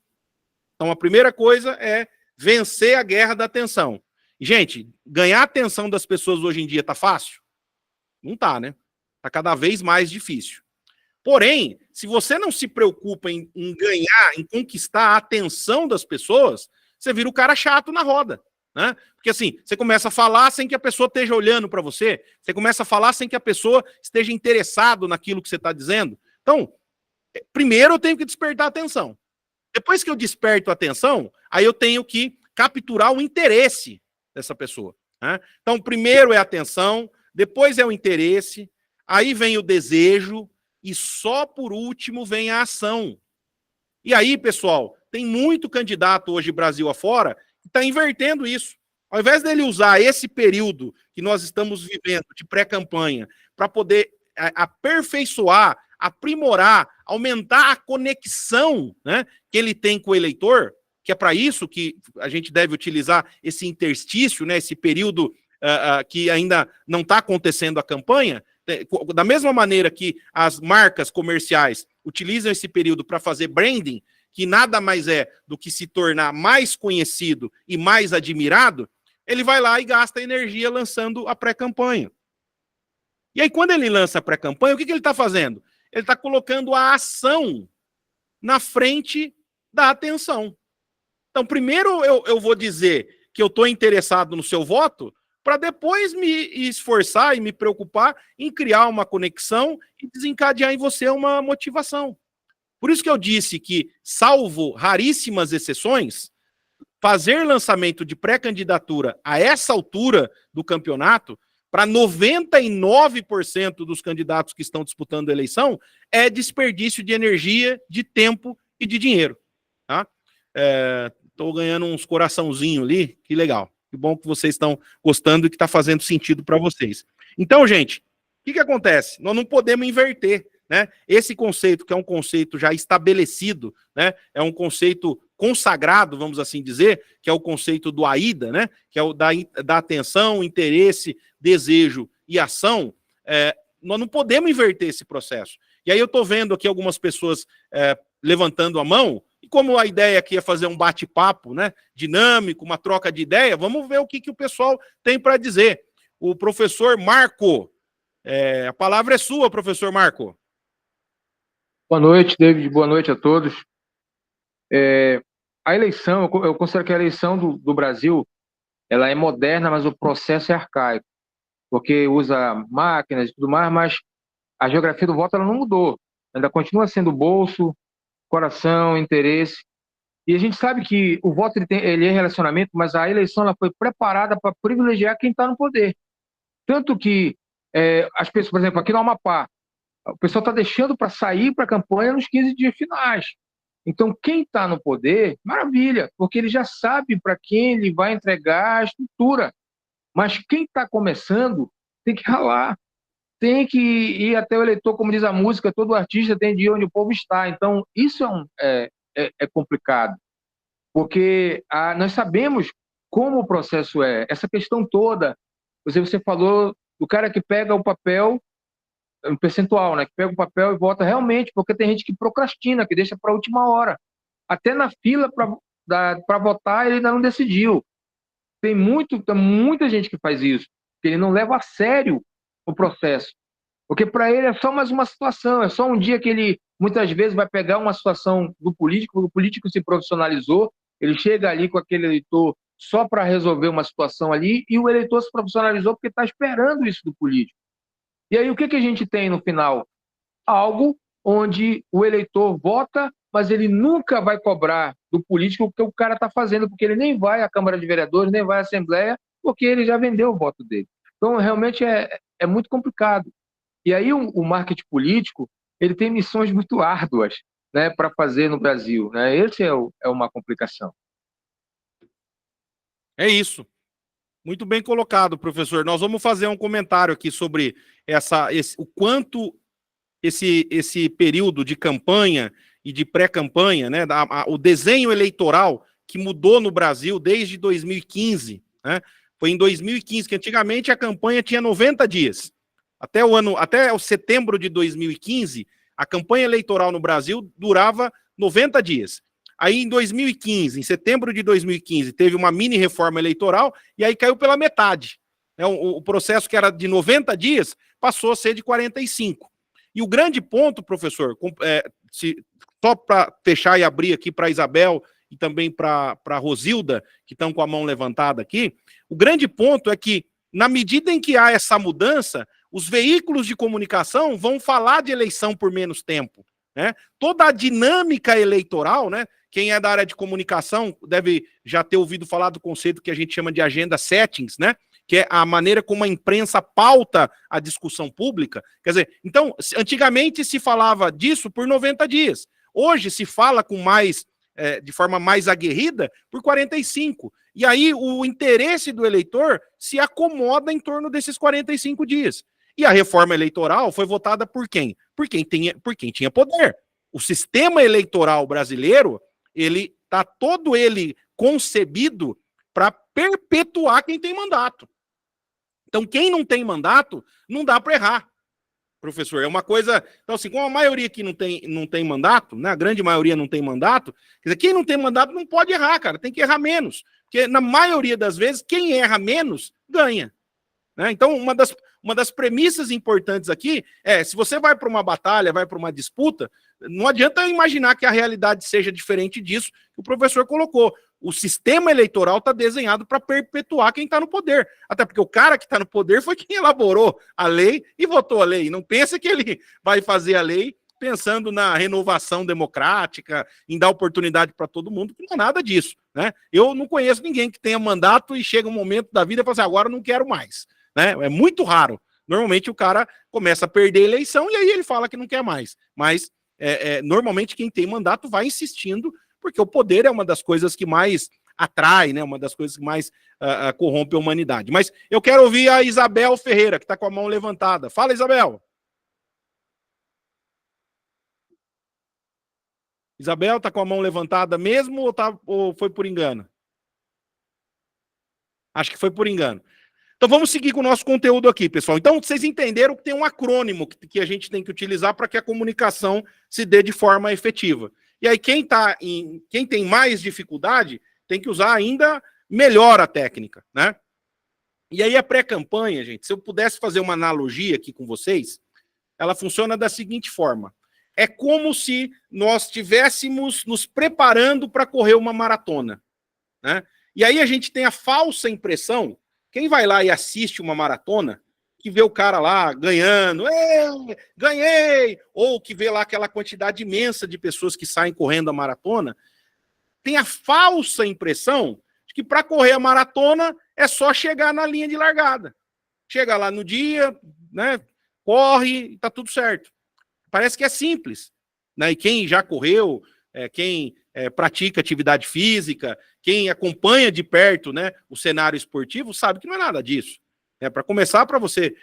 Então, a primeira coisa é vencer a guerra da atenção. E, gente, ganhar a atenção das pessoas hoje em dia tá fácil? Não tá, né? Tá cada vez mais difícil. Porém, se você não se preocupa em ganhar, em conquistar a atenção das pessoas, você vira o cara chato na roda, né? Porque assim, você começa a falar sem que a pessoa esteja olhando para você, você começa a falar sem que a pessoa esteja interessado naquilo que você está dizendo. Então, primeiro eu tenho que despertar a atenção. Depois que eu desperto a atenção, aí eu tenho que capturar o interesse dessa pessoa, né? Então, primeiro é a atenção, depois é o interesse, aí vem o desejo, e só por último vem a ação. E aí, pessoal, tem muito candidato hoje Brasil afora que está invertendo isso. Ao invés dele usar esse período que nós estamos vivendo de pré-campanha para poder aperfeiçoar, aprimorar, aumentar a conexão, né, que ele tem com o eleitor, que é para isso que a gente deve utilizar esse interstício, né, esse período que ainda não está acontecendo a campanha. Da mesma maneira que as marcas comerciais utilizam esse período para fazer branding, que nada mais é do que se tornar mais conhecido e mais admirado, ele vai lá e gasta energia lançando a pré-campanha. E aí, quando ele lança a pré-campanha, o que ele está fazendo? Ele está colocando a ação na frente da atenção. Então, primeiro eu vou dizer que eu estou interessado no seu voto, para depois me esforçar e me preocupar em criar uma conexão e desencadear em você uma motivação. Por isso que eu disse que, salvo raríssimas exceções, fazer lançamento de pré-candidatura a essa altura do campeonato, para 99% dos candidatos que estão disputando a eleição, é desperdício de energia, de tempo e de dinheiro. Tá? Estou ganhando uns coraçãozinhos ali, que legal. Que bom que vocês estão gostando e que está fazendo sentido para vocês. Então, gente, o que acontece? Nós não podemos inverter, né? Esse conceito, que é um conceito já estabelecido, né? É um conceito consagrado, vamos assim dizer, que é o conceito do AIDA, né? Que é o da atenção, interesse, desejo e ação. Nós não podemos inverter esse processo. E aí eu estou vendo aqui algumas pessoas levantando a mão. E como a ideia aqui é fazer um bate-papo, né, dinâmico, uma troca de ideia, vamos ver o que o pessoal tem para dizer. O professor Marco, a palavra é sua, professor Marco. Boa noite, David, boa noite a todos. A eleição, eu considero que a eleição do Brasil, ela é moderna, mas o processo é arcaico, porque usa máquinas e tudo mais, mas a geografia do voto ela não mudou, ainda continua sendo bolso, coração, interesse. E a gente sabe que o voto ele é relacionamento, mas a eleição ela foi preparada para privilegiar quem está no poder. Tanto que as pessoas, por exemplo, aqui no Amapá, o pessoal está deixando para sair para a campanha nos 15 dias finais. Então, quem está no poder, maravilha, porque ele já sabe para quem ele vai entregar a estrutura. Mas quem está começando tem que ralar. Tem que ir até o eleitor, como diz a música, todo artista tem de ir onde o povo está. Então, isso é complicado, porque nós sabemos como o processo é. Essa questão toda, você falou do cara que pega o papel, um percentual, né, que pega o papel e vota realmente, porque tem gente que procrastina, que deixa para a última hora. Até na fila para votar, ele ainda não decidiu. tem muita gente que faz isso, que ele não leva a sério o processo. Porque para ele é só mais uma situação, é só um dia que ele, muitas vezes, vai pegar uma situação do político, o político se profissionalizou, ele chega ali com aquele eleitor só para resolver uma situação ali, e o eleitor se profissionalizou porque está esperando isso do político. E aí o que a gente tem no final? Algo onde o eleitor vota, mas ele nunca vai cobrar do político o que o cara está fazendo, porque ele nem vai à Câmara de Vereadores, nem vai à Assembleia, porque ele já vendeu o voto dele. Então, realmente, é muito complicado. E aí o marketing político, ele tem missões muito árduas, né, para fazer no Brasil, né? Esse é uma complicação. É isso. Muito bem colocado, professor. Nós vamos fazer um comentário aqui sobre o quanto esse período de campanha e de pré-campanha, né, o desenho eleitoral que mudou no Brasil desde 2015, né? Foi em 2015 que antigamente a campanha tinha 90 dias. Até o setembro de 2015, a campanha eleitoral no Brasil durava 90 dias. Aí em 2015, em setembro de 2015, teve uma mini reforma eleitoral e aí caiu pela metade. O processo que era de 90 dias passou a ser de 45. E o grande ponto, professor, só para fechar e abrir aqui para a Isabel e também para a Rosilda, que estão com a mão levantada aqui, o grande ponto é que, na medida em que há essa mudança, os veículos de comunicação vão falar de eleição por menos tempo, né? Toda a dinâmica eleitoral, né? Quem é da área de comunicação deve já ter ouvido falar do conceito que a gente chama de agenda settings, né? Que é a maneira como a imprensa pauta a discussão pública. Quer dizer, então, antigamente se falava disso por 90 dias. Hoje se fala de forma mais aguerrida por 45. E aí o interesse do eleitor se acomoda em torno desses 45 dias. E a reforma eleitoral foi votada por quem? Por quem tinha poder. O sistema eleitoral brasileiro, ele está todo ele concebido para perpetuar quem tem mandato. Então, quem não tem mandato, não dá para errar, professor. É uma coisa... Então, assim, como a maioria aqui não tem mandato, né, a grande maioria não tem mandato, quer dizer, quem não tem mandato não pode errar, cara, tem que errar menos. Porque, na maioria das vezes, quem erra menos, ganha. Né? Então, uma das premissas importantes aqui é, se você vai para uma batalha, vai para uma disputa, não adianta imaginar que a realidade seja diferente disso que o professor colocou. O sistema eleitoral está desenhado para perpetuar quem está no poder. Até porque o cara que está no poder foi quem elaborou a lei e votou a lei. Não pensa que ele vai fazer a lei pensando na renovação democrática, em dar oportunidade para todo mundo, que não é nada disso. Né? Eu não conheço ninguém que tenha mandato e chega um momento da vida e fala assim, agora eu não quero mais. Né? É muito raro. Normalmente o cara começa a perder a eleição e aí ele fala que não quer mais. Mas normalmente quem tem mandato vai insistindo, porque o poder é uma das coisas que mais atrai, né? Uma das coisas que mais corrompe a humanidade. Mas eu quero ouvir a Isabel Ferreira, que está com a mão levantada. Fala, Isabel. Isabel, está com a mão levantada mesmo ou foi por engano? Acho que foi por engano. Então vamos seguir com o nosso conteúdo aqui, pessoal. Então vocês entenderam que tem um acrônimo que a gente tem que utilizar para que a comunicação se dê de forma efetiva. E aí quem tem mais dificuldade tem que usar ainda melhor a técnica, né? E aí a pré-campanha, gente, se eu pudesse fazer uma analogia aqui com vocês, ela funciona da seguinte forma. É como se nós estivéssemos nos preparando para correr uma maratona, né? E aí a gente tem a falsa impressão, quem vai lá e assiste uma maratona, que vê o cara lá ganhando, ganhei, ou que vê lá aquela quantidade imensa de pessoas que saem correndo a maratona, tem a falsa impressão de que para correr a maratona é só chegar na linha de largada. Chega lá no dia, né, corre e tá tudo certo. Parece que é simples. Né? E quem já correu, quem pratica atividade física, quem acompanha de perto, né, o cenário esportivo, sabe que não é nada disso. Para começar, para você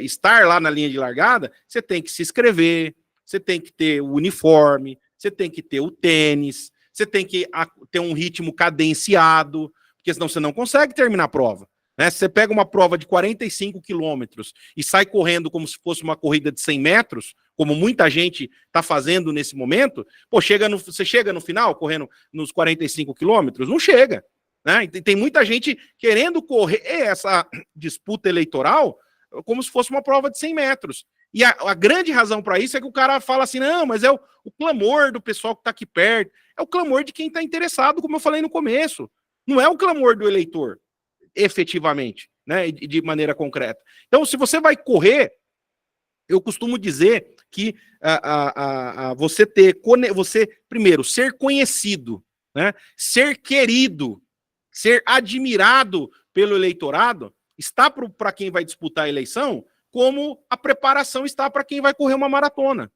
estar lá na linha de largada, você tem que se inscrever, você tem que ter o uniforme, você tem que ter o tênis, você tem que ter um ritmo cadenciado, porque senão você não consegue terminar a prova. Né? Se você pega uma prova de 45 quilômetros e sai correndo como se fosse uma corrida de 100 metros, como muita gente está fazendo nesse momento, pô, você chega no final correndo nos 45 quilômetros? Não chega. né? E tem muita gente querendo correr essa disputa eleitoral como se fosse uma prova de 100 metros. E a grande razão para isso é que o cara fala assim, não, mas é o clamor do pessoal que está aqui perto, é o clamor de quem está interessado, como eu falei no começo. Não é o clamor do eleitor, efetivamente, né, de maneira concreta. Então, se você vai correr, eu costumo dizer que você, primeiro, ser conhecido, né, ser querido, ser admirado pelo eleitorado, está para quem vai disputar a eleição, como a preparação está para quem vai correr uma maratona.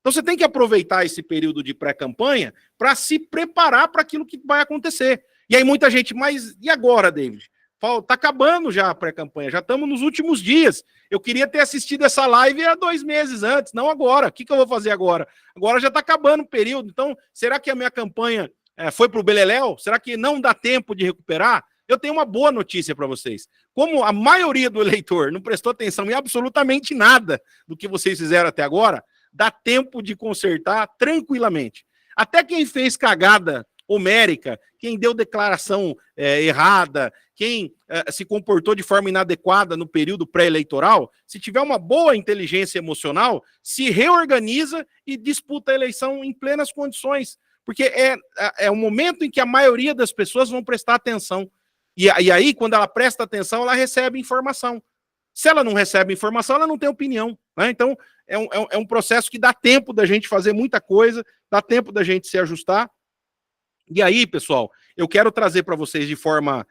Então você tem que aproveitar esse período de pré-campanha para se preparar para aquilo que vai acontecer. E aí muita gente, mas e agora, David? Está acabando já a pré-campanha, já estamos nos últimos dias. Eu queria ter assistido essa live há 2 meses antes, não agora. O que eu vou fazer agora? Agora já está acabando o período. Então, será que a minha campanha foi para o beleléu? Será que não dá tempo de recuperar? Eu tenho uma boa notícia para vocês. Como a maioria do eleitor não prestou atenção em absolutamente nada do que vocês fizeram até agora, dá tempo de consertar tranquilamente. Até quem fez cagada homérica, quem deu declaração errada, quem se comportou de forma inadequada no período pré-eleitoral, se tiver uma boa inteligência emocional, se reorganiza e disputa a eleição em plenas condições. Porque é o momento em que a maioria das pessoas vão prestar atenção. E aí, quando ela presta atenção, ela recebe informação. Se ela não recebe informação, ela não tem opinião, né? Então, é um processo que dá tempo da gente fazer muita coisa, dá tempo da gente se ajustar. E aí, pessoal, eu quero trazer para vocês de forma,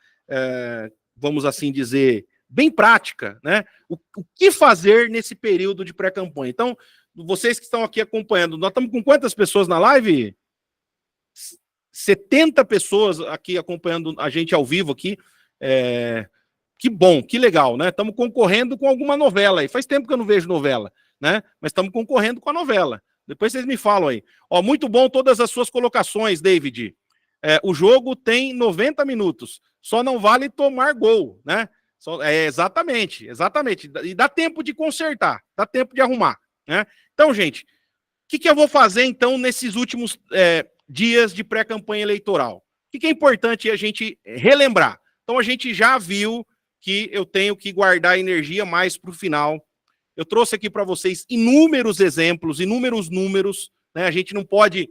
vamos assim dizer, bem prática, né? O que fazer nesse período de pré-campanha. Então, vocês que estão aqui acompanhando, nós estamos com quantas pessoas na live? 70 pessoas aqui acompanhando a gente ao vivo aqui. Que bom, que legal, né? Estamos concorrendo com alguma novela aí. Faz tempo que eu não vejo novela, né? Mas estamos concorrendo com a novela. Depois vocês me falam aí. Ó, muito bom todas as suas colocações, David. O jogo tem 90 minutos. Só não vale tomar gol, né? Exatamente. E dá tempo de consertar, dá tempo de arrumar, né? Então, gente, o que eu vou fazer, então, nesses últimos dias de pré-campanha eleitoral? O que é importante a gente relembrar? Então, a gente já viu que eu tenho que guardar energia mais para o final. Eu trouxe aqui para vocês inúmeros exemplos, inúmeros números, né? A gente não pode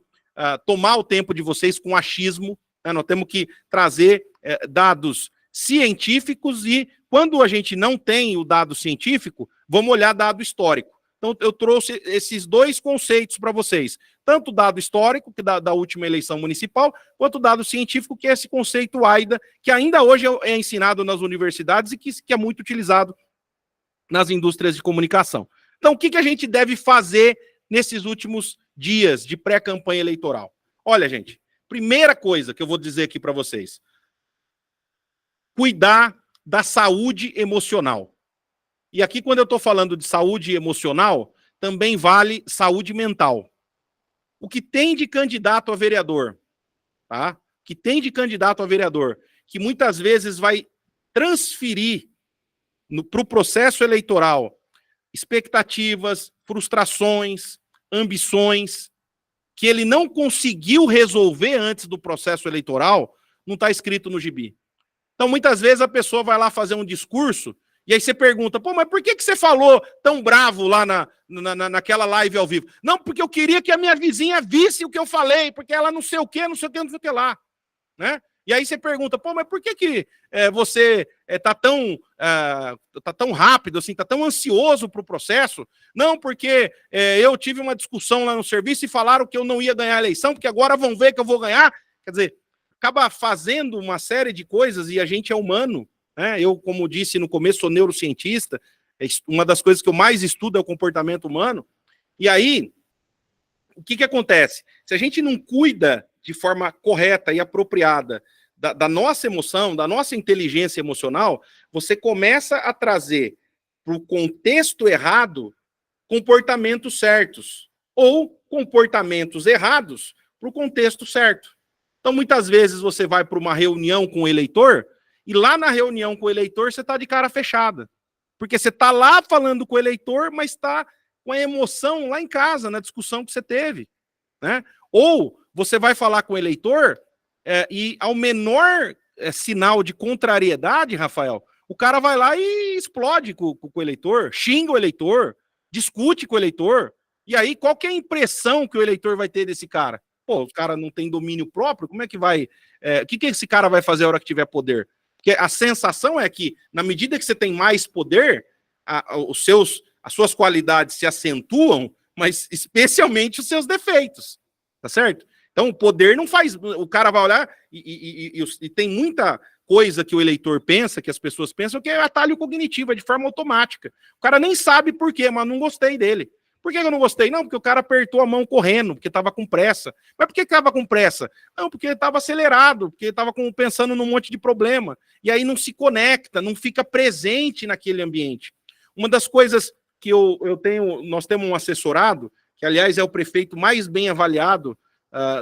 tomar o tempo de vocês com achismo, né? Nós temos que trazer dados científicos e, quando a gente não tem o dado científico, vamos olhar dado histórico. Então, eu trouxe esses 2 conceitos para vocês. Tanto o dado histórico, que da última eleição municipal, quanto o dado científico, que é esse conceito AIDA, que ainda hoje é ensinado nas universidades e que é muito utilizado nas indústrias de comunicação. Então, o que a gente deve fazer nesses últimos dias de pré-campanha eleitoral? Olha, gente, primeira coisa que eu vou dizer aqui para vocês: cuidar da saúde emocional. E aqui, quando eu estou falando de saúde emocional, também vale saúde mental. O que tem de candidato a vereador, tá? Que tem de candidato a vereador, que muitas vezes vai transferir para o processo eleitoral expectativas, frustrações, ambições, que ele não conseguiu resolver antes do processo eleitoral, não está escrito no gibi. Então, muitas vezes a pessoa vai lá fazer um discurso, e aí você pergunta, pô, mas por que você falou tão bravo lá naquela live ao vivo? Não, porque eu queria que a minha vizinha visse o que eu falei, porque ela não sei o que, não sei o que lá, né? E aí você pergunta, pô, mas por que você tá tão rápido, assim, tá tão ansioso para o processo? Não, porque eu tive uma discussão lá no serviço e falaram que eu não ia ganhar a eleição, porque agora vão ver que eu vou ganhar. Quer dizer, acaba fazendo uma série de coisas e a gente é humano, né? Eu, como disse no começo, sou neurocientista, uma das coisas que eu mais estudo é o comportamento humano. E aí, o que acontece? Se a gente não cuida de forma correta e apropriada da nossa emoção, da nossa inteligência emocional, você começa a trazer para o contexto errado comportamentos certos ou comportamentos errados para o contexto certo. Então, muitas vezes você vai para uma reunião com o eleitor e lá na reunião com o eleitor você está de cara fechada. Porque você está lá falando com o eleitor, mas está com a emoção lá em casa, na discussão que você teve, né? Ou você vai falar com o eleitor e ao menor sinal de contrariedade, Rafael, o cara vai lá e explode com o eleitor, xinga o eleitor, discute com o eleitor, e aí qual que é a impressão que o eleitor vai ter desse cara? Pô, o cara não tem domínio próprio, como é que vai... o que esse cara vai fazer a hora que tiver poder? Porque a sensação é que, na medida que você tem mais poder, as suas qualidades se acentuam, mas especialmente os seus defeitos, tá certo? Então, o poder não faz... O cara vai olhar e tem muita coisa que o eleitor pensa, que as pessoas pensam, que é atalho cognitivo, é de forma automática. O cara nem sabe por quê, mas não gostei dele. Por que eu não gostei? Não, porque o cara apertou a mão correndo, porque estava com pressa. Mas por que estava com pressa? Não, porque estava acelerado, porque estava pensando num monte de problema. E aí não se conecta, não fica presente naquele ambiente. Uma das coisas que nós temos um assessorado, que aliás é o prefeito mais bem avaliado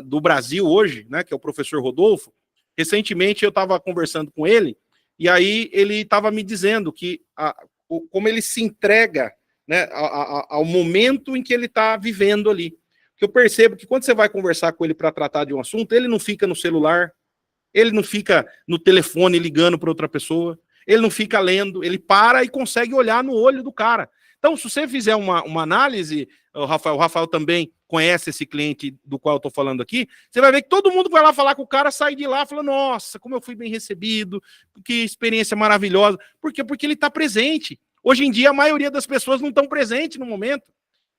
do Brasil hoje, né, que é o professor Rodolfo. Recentemente eu estava conversando com ele, e aí ele estava me dizendo que como ele se entrega, né, ao momento em que ele está vivendo ali. Que eu percebo que quando você vai conversar com ele para tratar de um assunto, ele não fica no celular, ele não fica no telefone ligando para outra pessoa, ele não fica lendo, ele para e consegue olhar no olho do cara. Então, se você fizer uma análise, o Rafael também conhece esse cliente do qual eu estou falando aqui, você vai ver que todo mundo vai lá falar com o cara, sai de lá falando, nossa, como eu fui bem recebido, que experiência maravilhosa. Por quê? Porque ele está presente. Hoje em dia, a maioria das pessoas não estão presentes no momento.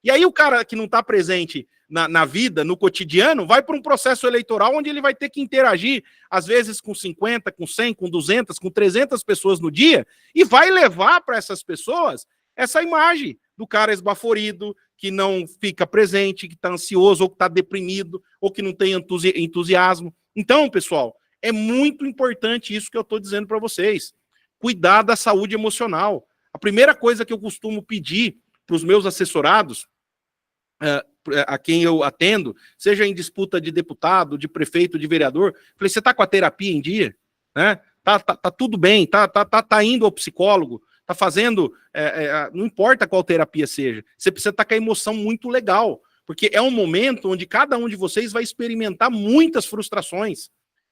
E aí o cara que não está presente na vida, no cotidiano, vai para um processo eleitoral onde ele vai ter que interagir, às vezes com 50, com 100, com 200, com 300 pessoas no dia, e vai levar para essas pessoas essa imagem do cara esbaforido, que não fica presente, que está ansioso, ou que está deprimido, ou que não tem entusiasmo. Então, pessoal, é muito importante isso que eu estou dizendo para vocês. Cuidar da saúde emocional. A primeira coisa que eu costumo pedir para os meus assessorados, a quem eu atendo, seja em disputa de deputado, de prefeito, de vereador, falei, você está com a terapia em dia? Né? Tá tudo bem, tá indo ao psicólogo, tá fazendo, não importa qual terapia seja, você precisa estar com a emoção muito legal, porque é um momento onde cada um de vocês vai experimentar muitas frustrações.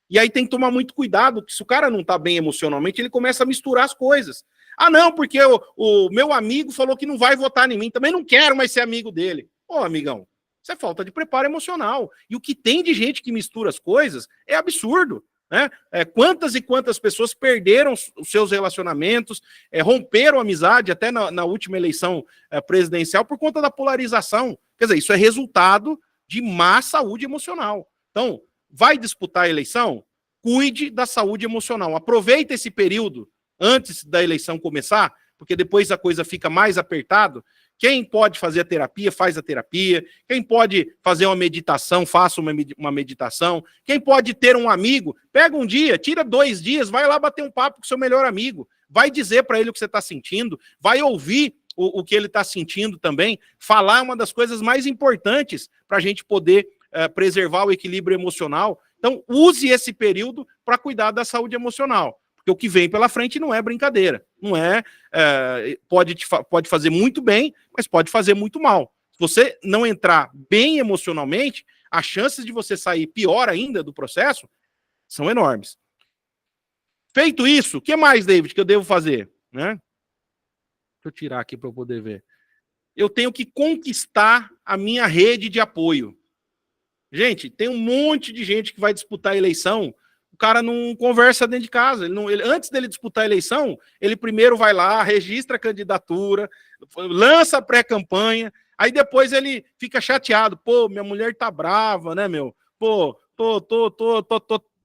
E aí tem que tomar muito cuidado, porque se o cara não está bem emocionalmente, ele começa a misturar as coisas. Ah, não, porque o meu amigo falou que não vai votar em mim, também não quero mais ser amigo dele. Ô, amigão, isso é falta de preparo emocional. E o que tem de gente que mistura as coisas é absurdo, né? Quantas e quantas pessoas perderam os seus relacionamentos, romperam a amizade até na última eleição presidencial por conta da polarização. Quer dizer, isso é resultado de má saúde emocional. Então, vai disputar a eleição? Cuide da saúde emocional. Aproveita esse período antes da eleição começar, porque depois a coisa fica mais apertada. Quem pode fazer a terapia, faz a terapia. Quem pode fazer uma meditação, faça uma meditação. Quem pode ter um amigo, pega um dia, tira 2 dias, vai lá bater um papo com seu melhor amigo. Vai dizer para ele o que você está sentindo, vai ouvir o que ele está sentindo também. Falar é uma das coisas mais importantes para a gente poder preservar o equilíbrio emocional. Então, use esse período para cuidar da saúde emocional. Porque o que vem pela frente não é brincadeira. Não pode fazer muito bem, mas pode fazer muito mal. Se você não entrar bem emocionalmente, as chances de você sair pior ainda do processo são enormes. Feito isso, o que mais, David, que eu devo fazer? Né? Deixa eu tirar aqui para eu poder ver. Eu tenho que conquistar a minha rede de apoio. Gente, tem um monte de gente que vai disputar a eleição, o cara não conversa dentro de casa. Antes dele disputar a eleição, ele primeiro vai lá, registra a candidatura, lança a pré-campanha, aí depois ele fica chateado. Pô, minha mulher tá brava, né, meu? Pô, tô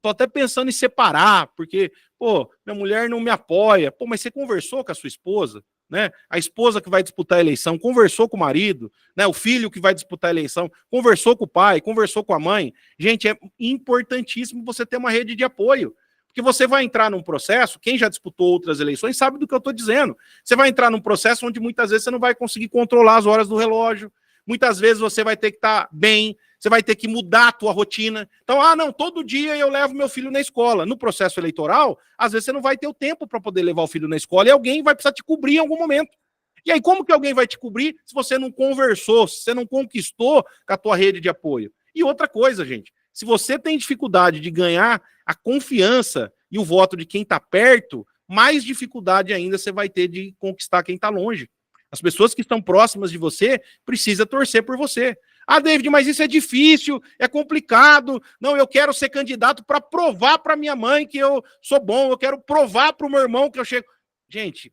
até pensando em separar, porque, pô, minha mulher não me apoia. Pô, mas você conversou com a sua esposa? Né? A esposa que vai disputar a eleição conversou com o marido, né? O filho que vai disputar a eleição conversou com o pai, conversou com a mãe. Gente, é importantíssimo você ter uma rede de apoio, porque você vai entrar num processo, quem já disputou outras eleições sabe do que eu estou dizendo. Você vai entrar num processo onde muitas vezes você não vai conseguir controlar as horas do relógio, muitas vezes você vai ter que estar bem, você vai ter que mudar a tua rotina. Então, não, todo dia eu levo meu filho na escola. No processo eleitoral, às vezes você não vai ter o tempo para poder levar o filho na escola e alguém vai precisar te cobrir em algum momento. E aí, como que alguém vai te cobrir se você não conversou, se você não conquistou com a tua rede de apoio? E outra coisa, gente, se você tem dificuldade de ganhar a confiança e o voto de quem está perto, mais dificuldade ainda você vai ter de conquistar quem está longe. As pessoas que estão próximas de você precisam torcer por você. Ah, David, mas isso é difícil, é complicado. Não, eu quero ser candidato para provar para minha mãe que eu sou bom, eu quero provar para o meu irmão que eu chego. Gente,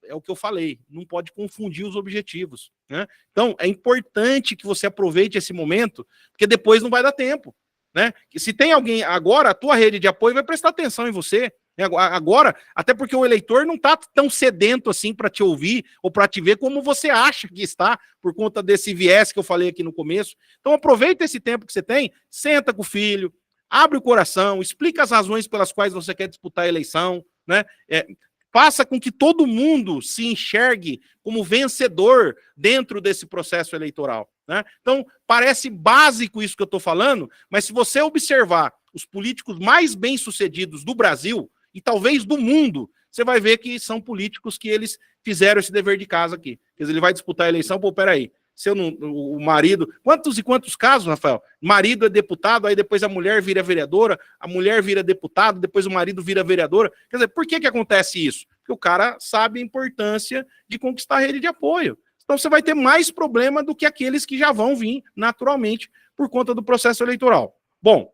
é o que eu falei, não pode confundir os objetivos, né? Então, é importante que você aproveite esse momento, porque depois não vai dar tempo, né? Que se tem alguém agora, a tua rede de apoio vai prestar atenção em você. Agora, até porque o eleitor não está tão sedento assim para te ouvir ou para te ver como você acha que está, por conta desse viés que eu falei aqui no começo. Então, aproveita esse tempo que você tem, senta com o filho, abre o coração, explica as razões pelas quais você quer disputar a eleição, né? Faça com que todo mundo se enxergue como vencedor dentro desse processo eleitoral, né? Então, parece básico isso que eu estou falando, mas se você observar os políticos mais bem-sucedidos do Brasil, e talvez do mundo, você vai ver que são políticos que eles fizeram esse dever de casa aqui. Quer dizer, ele vai disputar a eleição, pô, peraí, se eu não, o marido... Quantos e quantos casos, Rafael? Marido é deputado, aí depois a mulher vira vereadora, a mulher vira deputado, depois o marido vira vereadora. Quer dizer, por que acontece isso? Porque o cara sabe a importância de conquistar a rede de apoio. Então você vai ter mais problema do que aqueles que já vão vir naturalmente por conta do processo eleitoral. Bom,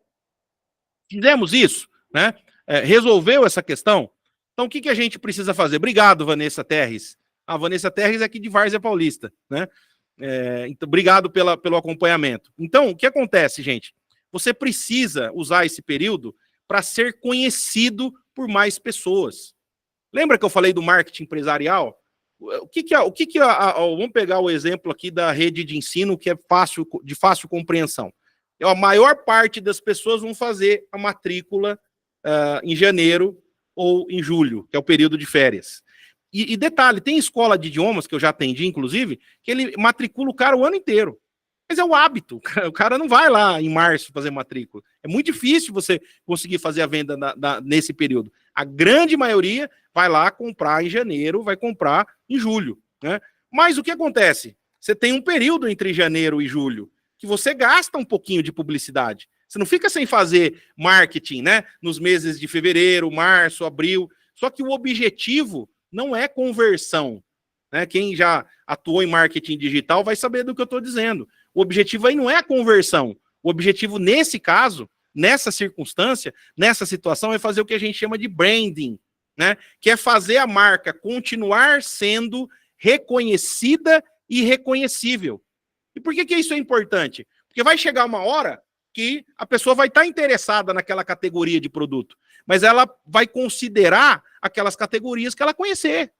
fizemos isso, né? Resolveu essa questão? Então, o que a gente precisa fazer? Obrigado, Vanessa Terres. A Vanessa Terres é aqui de Várzea Paulista, né? Então, obrigado pelo acompanhamento. Então, o que acontece, gente? Você precisa usar esse período para ser conhecido por mais pessoas. Lembra que eu falei do marketing empresarial? Vamos pegar o exemplo aqui da rede de ensino, que é de fácil compreensão. A maior parte das pessoas vão fazer a matrícula em janeiro ou em julho, que é o período de férias. E detalhe, tem escola de idiomas, que eu já atendi, inclusive, que ele matricula o cara o ano inteiro. Mas é o hábito, o cara não vai lá em março fazer matrícula. É muito difícil você conseguir fazer a venda nesse período. A grande maioria vai lá comprar em janeiro, vai comprar em julho, né? Mas o que acontece? Você tem um período entre janeiro e julho que você gasta um pouquinho de publicidade. Você não fica sem fazer marketing, né? Nos meses de fevereiro, março, abril. Só que o objetivo não é conversão, né? Quem já atuou em marketing digital vai saber do que eu estou dizendo. O objetivo aí não é a conversão. O objetivo, nesse caso, nessa circunstância, nessa situação, é fazer o que a gente chama de branding, né? Que é fazer a marca continuar sendo reconhecida e reconhecível. E por que isso é importante? Porque vai chegar uma hora que a pessoa vai estar interessada naquela categoria de produto, mas ela vai considerar aquelas categorias que ela conhecer.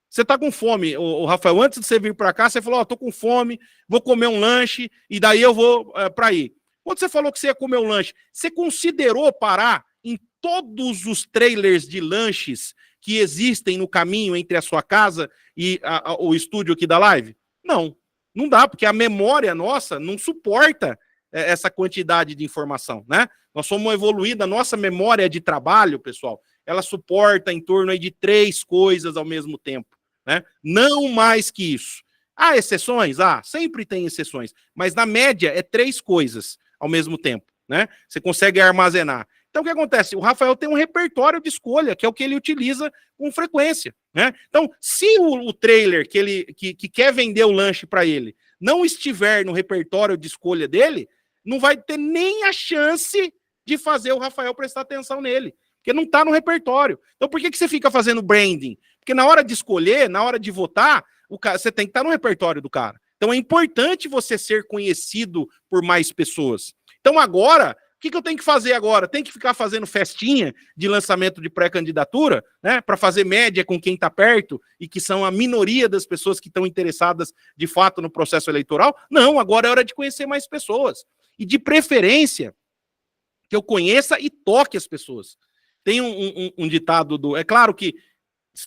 Você está com fome, o Rafael, antes de você vir para cá, você falou, estou com fome, vou comer um lanche, e daí eu vou para aí. Quando você falou que você ia comer um lanche, você considerou parar em todos os trailers de lanches que existem no caminho entre a sua casa e o estúdio aqui da live? Não, não dá, porque a memória nossa não suporta essa quantidade de informação, né? Nós somos evoluídos, a nossa memória de trabalho, pessoal, ela suporta em torno aí de 3 coisas ao mesmo tempo, né? Não mais que isso. Há exceções? Sempre tem exceções, mas na média é 3 coisas ao mesmo tempo, né? Você consegue armazenar. Então, o que acontece? O Rafael tem um repertório de escolha, que é o que ele utiliza com frequência, né? Então, se o trailer que quer vender o lanche para ele não estiver no repertório de escolha dele, não vai ter nem a chance de fazer o Rafael prestar atenção nele, porque não está no repertório. Então, por que você fica fazendo branding? Porque na hora de escolher, na hora de votar, você tem que estar no repertório do cara. Então, é importante você ser conhecido por mais pessoas. Então, agora, o que eu tenho que fazer agora? Tem que ficar fazendo festinha de lançamento de pré-candidatura, né, para fazer média com quem está perto e que são a minoria das pessoas que estão interessadas de fato no processo eleitoral? Não, agora é hora de conhecer mais pessoas. E de preferência, que eu conheça e toque as pessoas. Tem um ditado do... É claro que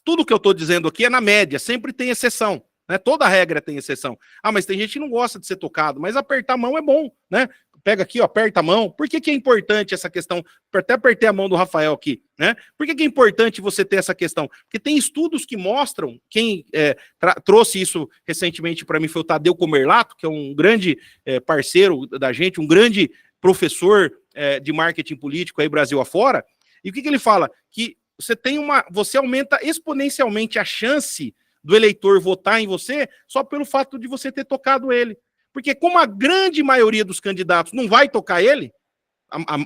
tudo que eu estou dizendo aqui é na média, sempre tem exceção, né? Toda regra tem exceção. Mas tem gente que não gosta de ser tocado, mas apertar a mão é bom, né? Pega aqui, aperta a mão. Por que é importante essa questão? Até apertei a mão do Rafael aqui, né? Por que é importante você ter essa questão? Porque tem estudos que mostram, quem trouxe isso recentemente para mim foi o Tadeu Comerlato, que é um grande parceiro da gente, um grande professor de marketing político aí Brasil afora. E o que ele fala? Que você aumenta exponencialmente a chance do eleitor votar em você só pelo fato de você ter tocado ele. Porque como a grande maioria dos candidatos não vai tocar ele,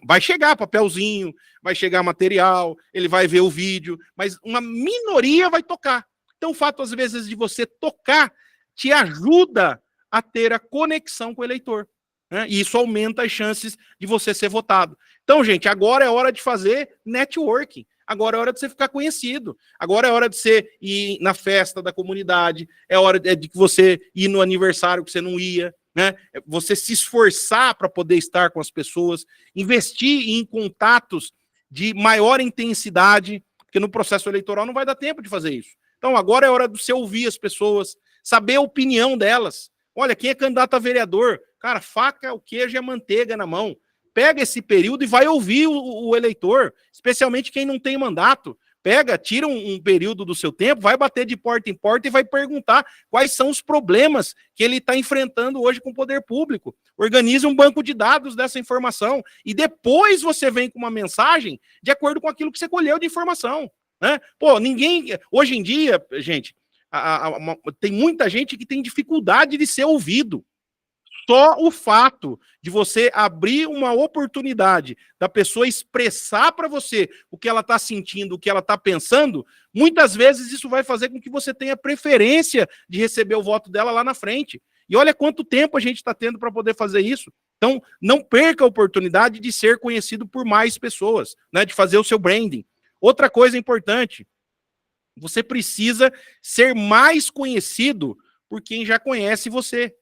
vai chegar papelzinho, vai chegar material, ele vai ver o vídeo, mas uma minoria vai tocar. Então o fato, às vezes, de você tocar te ajuda a ter a conexão com o eleitor, né? E isso aumenta as chances de você ser votado. Então, gente, agora é hora de fazer networking. Agora é hora de você ficar conhecido. Agora é hora de você ir na festa da comunidade. É hora de que você ir no aniversário que você não ia, né? Você se esforçar para poder estar com as pessoas, investir em contatos de maior intensidade, porque no processo eleitoral não vai dar tempo de fazer isso. Então agora é hora de você ouvir as pessoas, saber a opinião delas. Olha, quem é candidato a vereador, cara, faca, o queijo e a manteiga na mão. Pega esse período e vai ouvir o eleitor, especialmente quem não tem mandato. Pega, tira um período do seu tempo, vai bater de porta em porta e vai perguntar quais são os problemas que ele está enfrentando hoje com o poder público. Organize um banco de dados dessa informação e depois você vem com uma mensagem de acordo com aquilo que você colheu de informação, né? Pô, hoje em dia, gente, tem muita gente que tem dificuldade de ser ouvido. Só o fato de você abrir uma oportunidade da pessoa expressar para você o que ela está sentindo, o que ela está pensando, muitas vezes isso vai fazer com que você tenha preferência de receber o voto dela lá na frente. E olha quanto tempo a gente está tendo para poder fazer isso. Então, não perca a oportunidade de ser conhecido por mais pessoas, né, de fazer o seu branding. Outra coisa importante, você precisa ser mais conhecido por quem já conhece você.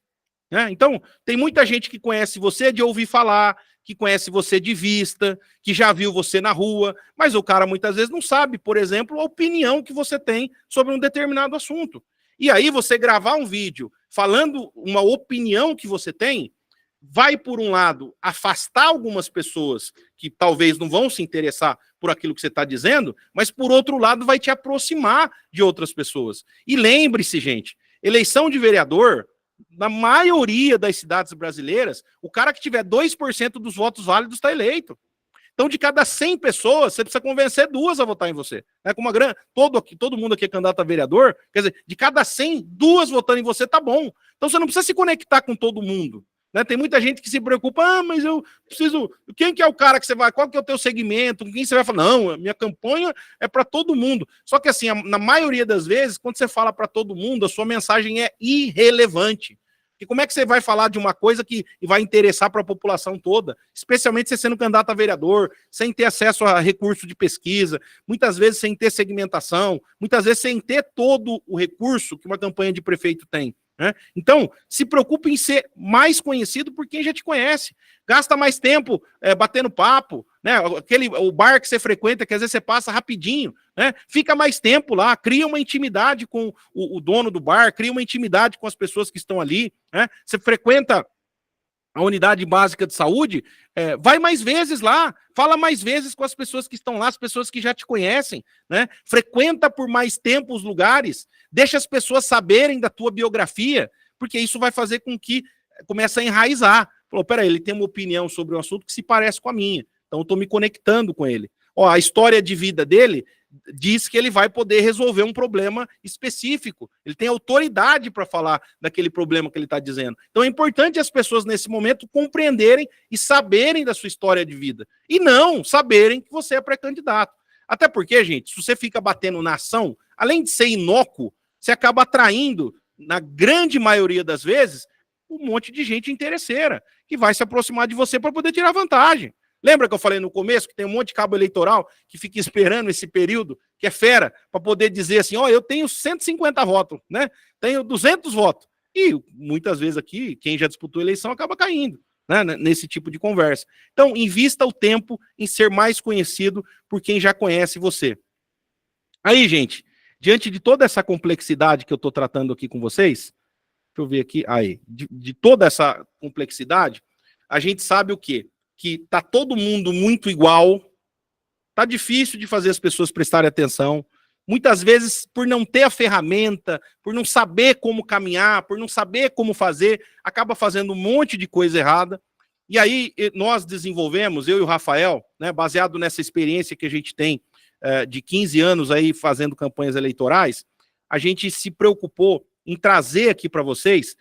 Então, tem muita gente que conhece você de ouvir falar, que conhece você de vista, que já viu você na rua, mas o cara muitas vezes não sabe, por exemplo, a opinião que você tem sobre um determinado assunto. E aí você gravar um vídeo falando uma opinião que você tem, vai, por um lado, afastar algumas pessoas que talvez não vão se interessar por aquilo que você está dizendo, mas, por outro lado, vai te aproximar de outras pessoas. E lembre-se, gente, eleição de vereador, na maioria das cidades brasileiras, o cara que tiver 2% dos votos válidos está eleito. Então, de cada 100 pessoas, você precisa convencer 2 a votar em você. Com uma grande, todo mundo aqui é candidato a vereador, quer dizer, de cada 100, 2 votando em você tá bom. Então, você não precisa se conectar com todo mundo. Tem muita gente que se preocupa, mas eu preciso... Quem que é o cara que você vai... Qual que é o teu segmento? Quem você vai falar? Não, a minha campanha é para todo mundo. Só que, assim, na maioria das vezes, quando você fala para todo mundo, a sua mensagem é irrelevante. E como é que você vai falar de uma coisa que vai interessar para a população toda? Especialmente você sendo candidato a vereador, sem ter acesso a recurso de pesquisa, muitas vezes sem ter segmentação, muitas vezes sem ter todo o recurso que uma campanha de prefeito tem. Então, se preocupe em ser mais conhecido por quem já te conhece. Gasta mais tempo batendo papo, o bar que você frequenta, que às vezes você passa rapidinho, fica mais tempo lá, cria uma intimidade com o dono do bar, cria uma intimidade com as pessoas que estão ali. Você frequenta a unidade básica de saúde, vai mais vezes lá, fala mais vezes com as pessoas que estão lá, as pessoas que já te conhecem, frequenta por mais tempo os lugares, deixa as pessoas saberem da tua biografia, porque isso vai fazer com que comece a enraizar. Falou, peraí, ele tem uma opinião sobre um assunto que se parece com a minha, então eu estou me conectando com ele. A história de vida dele diz que ele vai poder resolver um problema específico. Ele tem autoridade para falar daquele problema que ele está dizendo. Então é importante as pessoas, nesse momento, compreenderem e saberem da sua história de vida. E não saberem que você é pré-candidato. Até porque, gente, se você fica batendo na ação, além de ser inócuo, você acaba atraindo, na grande maioria das vezes, um monte de gente interesseira, que vai se aproximar de você para poder tirar vantagem. Lembra que eu falei no começo que tem um monte de cabo eleitoral que fica esperando esse período, que é fera, para poder dizer assim, eu tenho 150 votos, tenho 200 votos. E muitas vezes aqui, quem já disputou a eleição acaba caindo, nesse tipo de conversa. Então, invista o tempo em ser mais conhecido por quem já conhece você. Aí, gente, diante de toda essa complexidade que eu estou tratando aqui com vocês, deixa eu ver aqui, de toda essa complexidade, a gente sabe o quê? Que tá todo mundo muito igual, tá difícil de fazer as pessoas prestarem atenção, muitas vezes por não ter a ferramenta, por não saber como caminhar, por não saber como fazer, acaba fazendo um monte de coisa errada. E aí nós desenvolvemos, eu e o Rafael, né, baseado nessa experiência que a gente tem de 15 anos aí fazendo campanhas eleitorais, a gente se preocupou em trazer aqui para vocês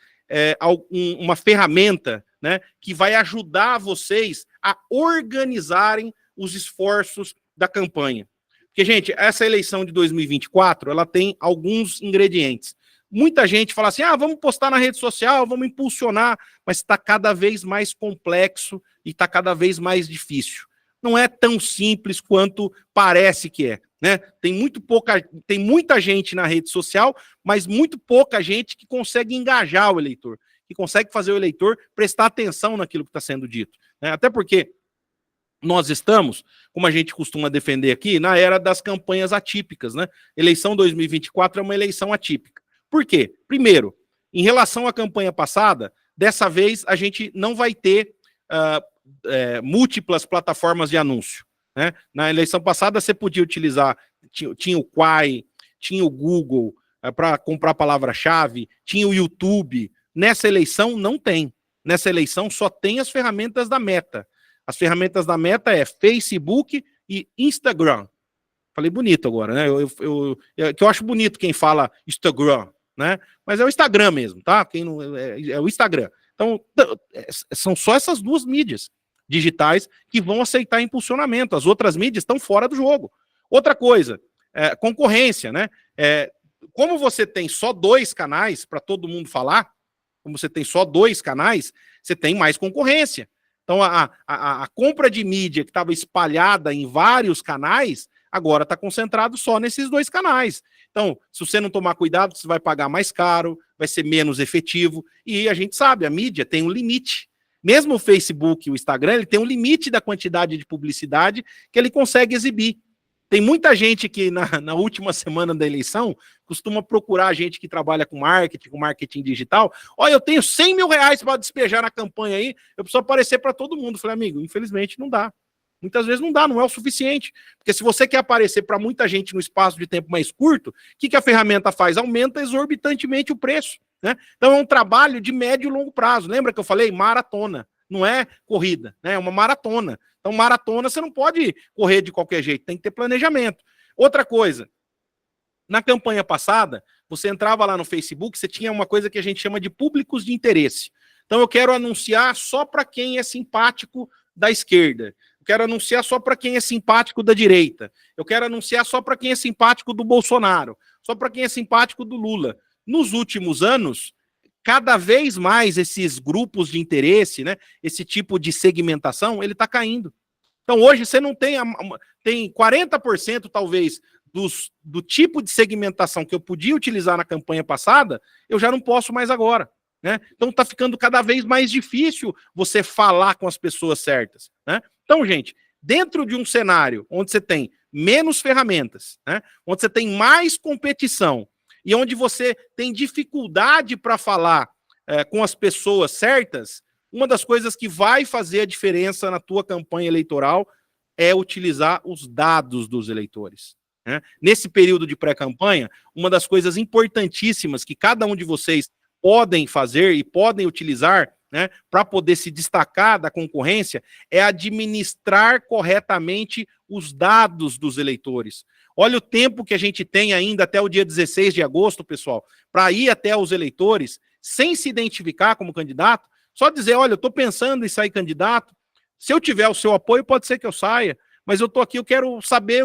uma ferramenta, né, que vai ajudar vocês a organizarem os esforços da campanha. Porque, gente, essa eleição de 2024, ela tem alguns ingredientes. Muita gente fala assim, vamos postar na rede social, vamos impulsionar, mas está cada vez mais complexo e está cada vez mais difícil. Não é tão simples quanto parece que é, né? Tem muita gente na rede social, mas muito pouca gente que consegue engajar o eleitor, que consegue fazer o eleitor prestar atenção naquilo que está sendo dito, né? Até porque nós estamos, como a gente costuma defender aqui, na era das campanhas atípicas, né? Eleição 2024 é uma eleição atípica. Por quê? Primeiro, em relação à campanha passada, dessa vez a gente não vai ter múltiplas plataformas de anúncio, né? Na eleição passada você podia utilizar, tinha o Quai, tinha o Google para comprar palavra-chave, tinha o YouTube. Nessa eleição não tem. Nessa eleição só tem as ferramentas da Meta. As ferramentas da Meta é Facebook e Instagram. Falei bonito agora, né? Que eu acho bonito quem fala Instagram, né? Mas é o Instagram mesmo, tá? Quem não, é o Instagram. Então, são só essas duas mídias digitais que vão aceitar impulsionamento. As outras mídias estão fora do jogo. Outra coisa, concorrência, né? Como você tem só 2 canais para todo mundo falar, como você tem só 2 canais, você tem mais concorrência. Então, a compra de mídia que estava espalhada em vários canais, agora está concentrado só nesses 2 canais. Então, se você não tomar cuidado, você vai pagar mais caro, vai ser menos efetivo. E a gente sabe, a mídia tem um limite. Mesmo o Facebook e o Instagram, ele tem um limite da quantidade de publicidade que ele consegue exibir. Tem muita gente que na última semana da eleição costuma procurar gente que trabalha com marketing digital. Olha, eu tenho 100 mil reais para despejar na campanha aí, eu preciso aparecer para todo mundo. Eu falei, amigo, infelizmente não dá. Muitas vezes não dá, não é o suficiente. Porque se você quer aparecer para muita gente no espaço de tempo mais curto, o que a ferramenta faz? Aumenta exorbitantemente o preço, né? Então é um trabalho de médio e longo prazo. Lembra que eu falei? Maratona. Não é corrida, né? É uma maratona. Então, maratona, você não pode correr de qualquer jeito, tem que ter planejamento. Outra coisa, na campanha passada, você entrava lá no Facebook, você tinha uma coisa que a gente chama de públicos de interesse. Então, eu quero anunciar só para quem é simpático da esquerda. Eu quero anunciar só para quem é simpático da direita. Eu quero anunciar só para quem é simpático do Bolsonaro. Só para quem é simpático do Lula. Nos últimos anos, cada vez mais esses grupos de interesse, né, esse tipo de segmentação, ele está caindo. Então, hoje, você não tem, tem 40% talvez do tipo de segmentação que eu podia utilizar na campanha passada, eu já não posso mais agora, né? Então, está ficando cada vez mais difícil você falar com as pessoas certas, né? Então, gente, dentro de um cenário onde você tem menos ferramentas, né, onde você tem mais competição, e onde você tem dificuldade para falar com as pessoas certas, uma das coisas que vai fazer a diferença na tua campanha eleitoral é utilizar os dados dos eleitores, né? Nesse período de pré-campanha, uma das coisas importantíssimas que cada um de vocês podem fazer e podem utilizar, né, para poder se destacar da concorrência é administrar corretamente os dados dos eleitores. Olha o tempo que a gente tem ainda até o dia 16 de agosto, pessoal, para ir até os eleitores, sem se identificar como candidato, só dizer, olha, eu estou pensando em sair candidato, se eu tiver o seu apoio, pode ser que eu saia, mas eu estou aqui, eu quero saber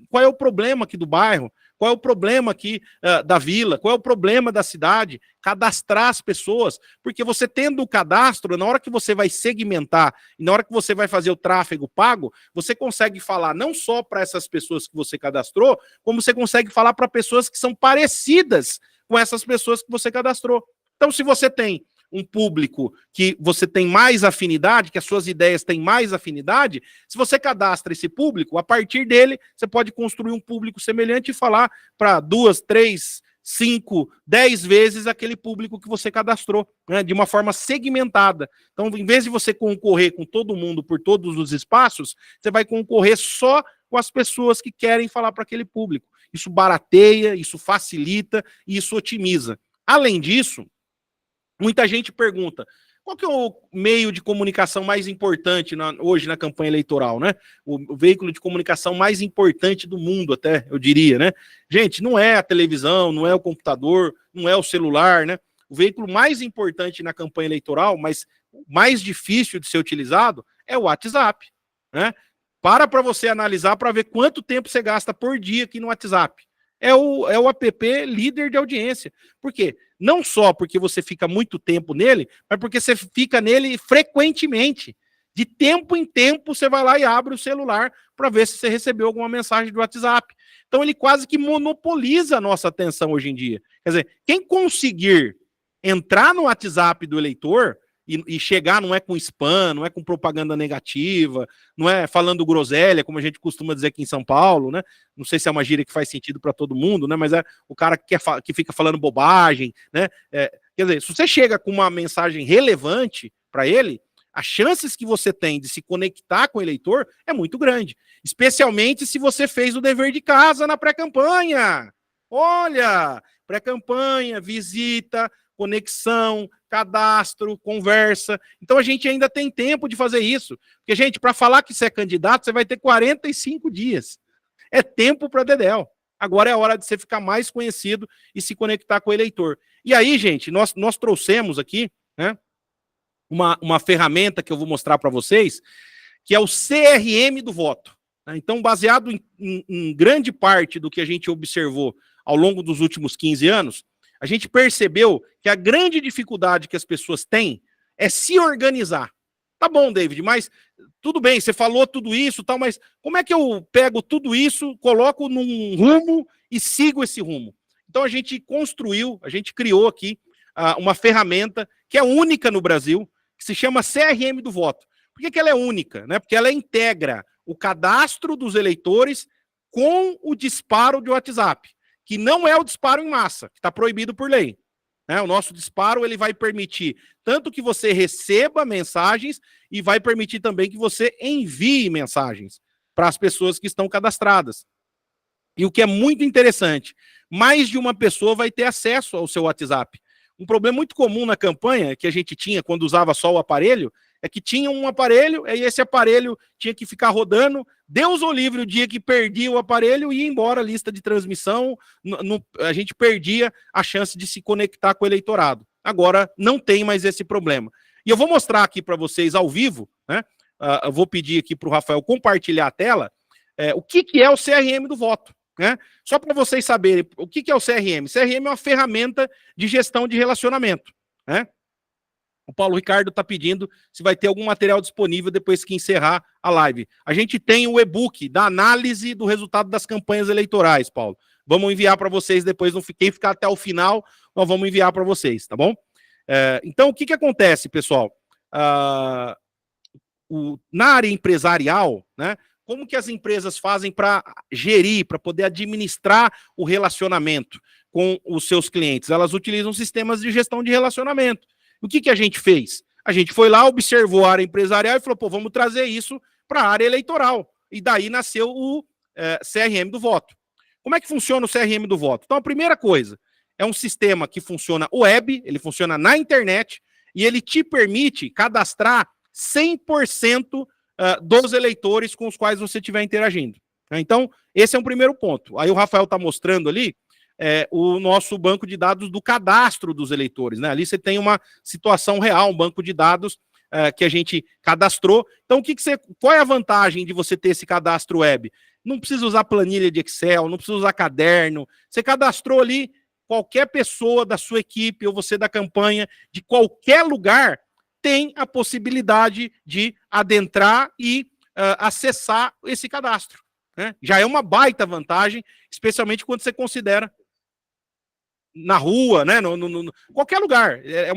qual é o problema aqui do bairro, qual é o problema aqui da vila, qual é o problema da cidade, cadastrar as pessoas, porque você tendo o cadastro, na hora que você vai segmentar, e na hora que você vai fazer o tráfego pago, você consegue falar não só para essas pessoas que você cadastrou, como você consegue falar para pessoas que são parecidas com essas pessoas que você cadastrou. Então, se você tem um público que você tem mais afinidade, que as suas ideias têm mais afinidade, se você cadastra esse público, a partir dele, você pode construir um público semelhante e falar para 2, 3, 5, 10 vezes aquele público que você cadastrou, né, de uma forma segmentada. Então, em vez de você concorrer com todo mundo por todos os espaços, você vai concorrer só com as pessoas que querem falar para aquele público. Isso barateia, isso facilita e isso otimiza. Além disso, muita gente pergunta, Qual que é o meio de comunicação mais importante hoje na campanha eleitoral, né? O veículo de comunicação mais importante do mundo, até, eu diria, né? Gente, não é a televisão, não é o computador, não é o celular, né? O veículo mais importante na campanha eleitoral, mas mais difícil de ser utilizado, é o WhatsApp, né? Para você analisar para ver quanto tempo você gasta por dia aqui no WhatsApp. É o app líder de audiência. Por quê? Não só porque você fica muito tempo nele, mas porque você fica nele frequentemente. De tempo em tempo, você vai lá e abre o celular para ver se você recebeu alguma mensagem do WhatsApp. Então, ele quase que monopoliza a nossa atenção hoje em dia. Quer dizer, quem conseguir entrar no WhatsApp do eleitor e chegar, não é com spam, não é com propaganda negativa, não é falando groselha, como a gente costuma dizer aqui em São Paulo, né? Não sei se é uma gíria que faz sentido para todo mundo, né? Mas é o cara que fica falando bobagem, né? Quer dizer, se você chega com uma mensagem relevante para ele, as chances que você tem de se conectar com o eleitor é muito grande. Especialmente se você fez o dever de casa na pré-campanha. Olha, pré-campanha, visita, conexão, cadastro, conversa. Então a gente ainda tem tempo de fazer isso. Porque, gente, para falar que você é candidato, você vai ter 45 dias. É tempo para dedéu. Agora é a hora de você ficar mais conhecido e se conectar com o eleitor. E aí, gente, nós trouxemos aqui, né, uma ferramenta que eu vou mostrar para vocês, que é o CRM do voto. Então, baseado em grande parte do que a gente observou ao longo dos últimos 15 anos, a gente percebeu que a grande dificuldade que as pessoas têm é se organizar. Tá bom, David, mas tudo bem, você falou tudo isso, tal, mas como é que eu pego tudo isso, coloco num rumo e sigo esse rumo? Então a gente criou aqui uma ferramenta que é única no Brasil, que se chama CRM do voto. Por que ela é única? Né? Porque ela integra o cadastro dos eleitores com o disparo de WhatsApp, que não é o disparo em massa, que está proibido por lei. O nosso disparo ele vai permitir tanto que você receba mensagens e vai permitir também que você envie mensagens para as pessoas que estão cadastradas. E o que é muito interessante, mais de uma pessoa vai ter acesso ao seu WhatsApp. Um problema muito comum na campanha que a gente tinha quando usava só o aparelho é que tinha um aparelho e esse aparelho tinha que ficar rodando. Deus o livre, o dia que perdia o aparelho e ia embora a lista de transmissão, a gente perdia a chance de se conectar com o eleitorado. Agora não tem mais esse problema. E eu vou mostrar aqui para vocês ao vivo, né? Eu vou pedir aqui para o Rafael compartilhar a tela, o que é o CRM do voto. Né? Só para vocês saberem o que é o CRM. CRM é uma ferramenta de gestão de relacionamento. Né? O Paulo Ricardo está pedindo se vai ter algum material disponível depois que encerrar a live. A gente tem o e-book da análise do resultado das campanhas eleitorais, Paulo. Vamos enviar para vocês depois. Quem ficar até o final, nós vamos enviar para vocês, tá bom? Então, o que acontece, pessoal? Na área empresarial, né? Como que as empresas fazem para gerir, para poder administrar o relacionamento com os seus clientes? Elas utilizam sistemas de gestão de relacionamento. O que a gente fez? A gente foi lá, observou a área empresarial e falou, pô, vamos trazer isso para a área eleitoral. E daí nasceu o CRM do voto. Como é que funciona o CRM do voto? Então, a primeira coisa, é um sistema que funciona web, ele funciona na internet, e ele te permite cadastrar 100% dos eleitores com os quais você estiver interagindo. Então, esse é um primeiro ponto. Aí o Rafael está mostrando ali o nosso banco de dados do cadastro dos eleitores. Né? Ali você tem uma situação real, um banco de dados que a gente cadastrou. Então, qual é a vantagem de você ter esse cadastro web? Não precisa usar planilha de Excel, não precisa usar caderno. Você cadastrou ali, qualquer pessoa da sua equipe ou você da campanha, de qualquer lugar, tem a possibilidade de adentrar e acessar esse cadastro. Né? Já é uma baita vantagem, especialmente quando você considera na rua, né? Qualquer lugar. É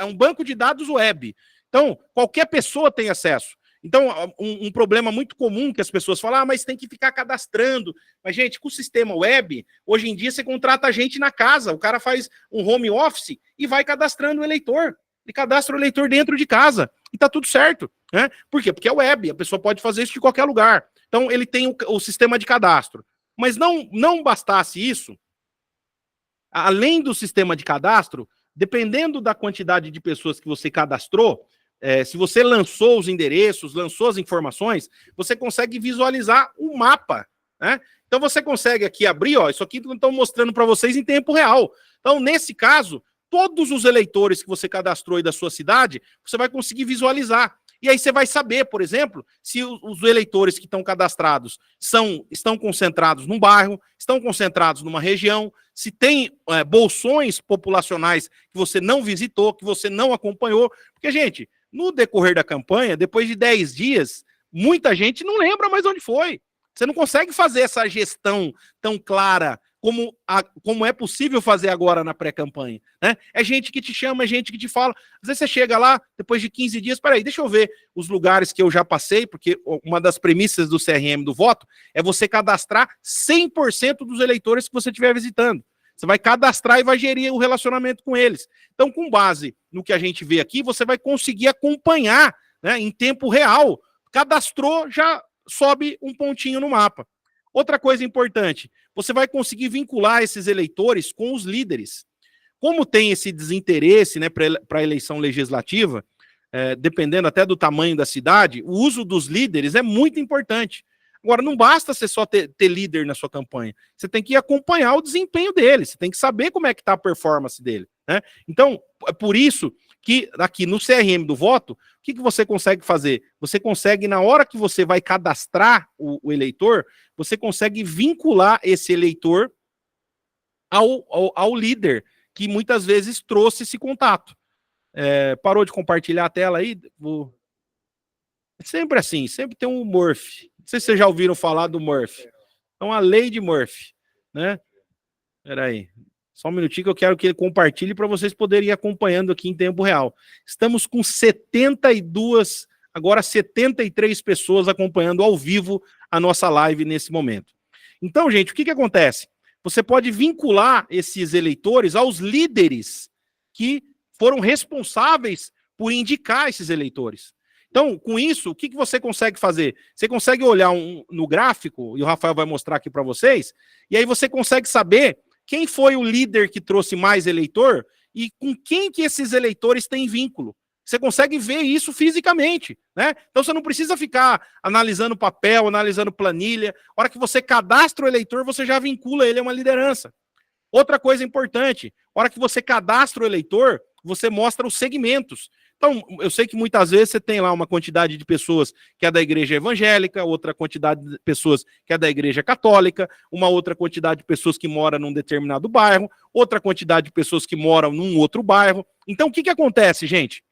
um banco de dados web. Então, qualquer pessoa tem acesso. Então, um problema muito comum que as pessoas falam, mas tem que ficar cadastrando. Mas, gente, com o sistema web, hoje em dia você contrata gente na casa, o cara faz um home office e vai cadastrando o eleitor. Ele cadastra o eleitor dentro de casa e tá tudo certo. Né? Por quê? Porque é web, a pessoa pode fazer isso de qualquer lugar. Então, ele tem o sistema de cadastro. Mas não bastasse isso, além do sistema de cadastro, dependendo da quantidade de pessoas que você cadastrou, se você lançou os endereços, lançou as informações, você consegue visualizar o mapa, né? Então você consegue aqui abrir, ó, isso aqui estão mostrando para vocês em tempo real. Então, nesse caso, todos os eleitores que você cadastrou aí da sua cidade, você vai conseguir visualizar. E aí você vai saber, por exemplo, se os eleitores que estão cadastrados estão concentrados num bairro, estão concentrados numa região, se tem bolsões populacionais que você não visitou, que você não acompanhou. Porque, gente, no decorrer da campanha, depois de 10 dias, muita gente não lembra mais onde foi. Você não consegue fazer essa gestão tão clara como é possível fazer agora na pré-campanha, né? É gente que te chama, é gente que te fala. Às vezes você chega lá, depois de 15 dias, peraí, deixa eu ver os lugares que eu já passei, porque uma das premissas do CRM do voto é você cadastrar 100% dos eleitores que você estiver visitando. Você vai cadastrar e vai gerir o relacionamento com eles. Então, com base no que a gente vê aqui, você vai conseguir acompanhar, né, em tempo real. Cadastrou, já sobe um pontinho no mapa. Outra coisa importante, você vai conseguir vincular esses eleitores com os líderes. Como tem esse desinteresse, né, para a eleição legislativa, dependendo até do tamanho da cidade, o uso dos líderes é muito importante. Agora, não basta você só ter líder na sua campanha. Você tem que acompanhar o desempenho dele, você tem que saber como é que está a performance dele, né? Então, é por isso que aqui no CRM do voto, o que você consegue fazer? Você consegue, na hora que você vai cadastrar o eleitor, você consegue vincular esse eleitor ao líder, que muitas vezes trouxe esse contato. Parou de compartilhar a tela aí? É sempre assim, sempre tem um Murphy. Não sei se vocês já ouviram falar do Murphy. Então, a lei de Murphy, né? Espera aí. Só um minutinho que eu quero que ele compartilhe para vocês poderem ir acompanhando aqui em tempo real. Estamos com 72, agora 73 pessoas acompanhando ao vivo a nossa live nesse momento. Então, gente, o que acontece? Você pode vincular esses eleitores aos líderes que foram responsáveis por indicar esses eleitores. Então, com isso, o que você consegue fazer? Você consegue olhar no gráfico, e o Rafael vai mostrar aqui para vocês, e aí você consegue saber quem foi o líder que trouxe mais eleitor e com quem que esses eleitores têm vínculo. Você consegue ver isso fisicamente, né? Então você não precisa ficar analisando papel, analisando planilha. A hora que você cadastra o eleitor, você já vincula ele a uma liderança. Outra coisa importante, a hora que você cadastra o eleitor, você mostra os segmentos. Então, eu sei que muitas vezes você tem lá uma quantidade de pessoas que é da igreja evangélica, outra quantidade de pessoas que é da igreja católica, uma outra quantidade de pessoas que moram num determinado bairro, outra quantidade de pessoas que moram num outro bairro. Então, o que acontece, gente?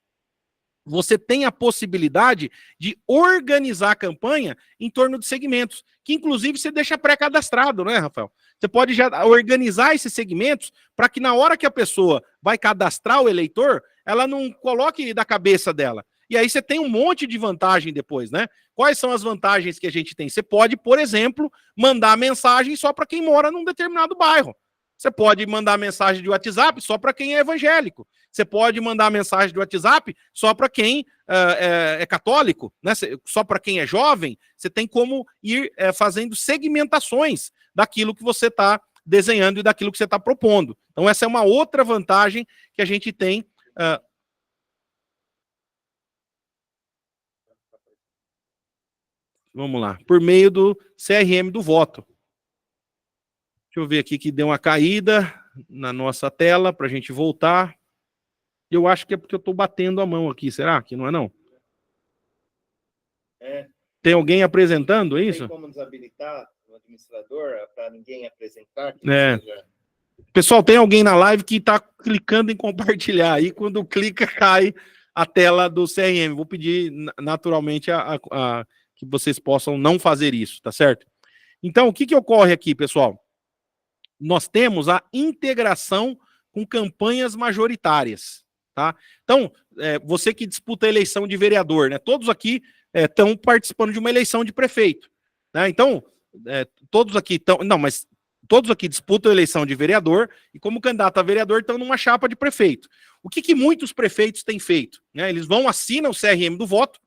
Você tem a possibilidade de organizar a campanha em torno de segmentos, que inclusive você deixa pré-cadastrado, né, Rafael? Você pode já organizar esses segmentos para que na hora que a pessoa vai cadastrar o eleitor, ela não coloque da cabeça dela. E aí você tem um monte de vantagem depois, né? Quais são as vantagens que a gente tem? Você pode, por exemplo, mandar mensagem só para quem mora num determinado bairro. Você pode mandar mensagem de WhatsApp só para quem é evangélico. Você pode mandar mensagem de WhatsApp só para quem é católico, né? Só para quem é jovem. Você tem como ir fazendo segmentações daquilo que você está desenhando e daquilo que você está propondo. Então, essa é uma outra vantagem que a gente tem. Vamos lá. Por meio do CRM do voto. Deixa eu ver aqui que deu uma caída na nossa tela para a gente voltar. Eu acho que é porque eu estou batendo a mão aqui. Será que não é não? Tem alguém apresentando isso? Tem como desabilitar o administrador para ninguém apresentar? Pessoal, tem alguém na live que está clicando em compartilhar. Aí quando clica, cai a tela do CRM. Vou pedir naturalmente que vocês possam não fazer isso, tá certo? Então, o que ocorre aqui, pessoal? Nós temos a integração com campanhas majoritárias, tá? Então, você que disputa a eleição de vereador, né? Todos aqui estão participando de uma eleição de prefeito, né? Então, todos aqui estão... Não, mas todos aqui disputam a eleição de vereador e como candidato a vereador estão numa chapa de prefeito. O que muitos prefeitos têm feito? Né? Eles assinam o CRM do voto,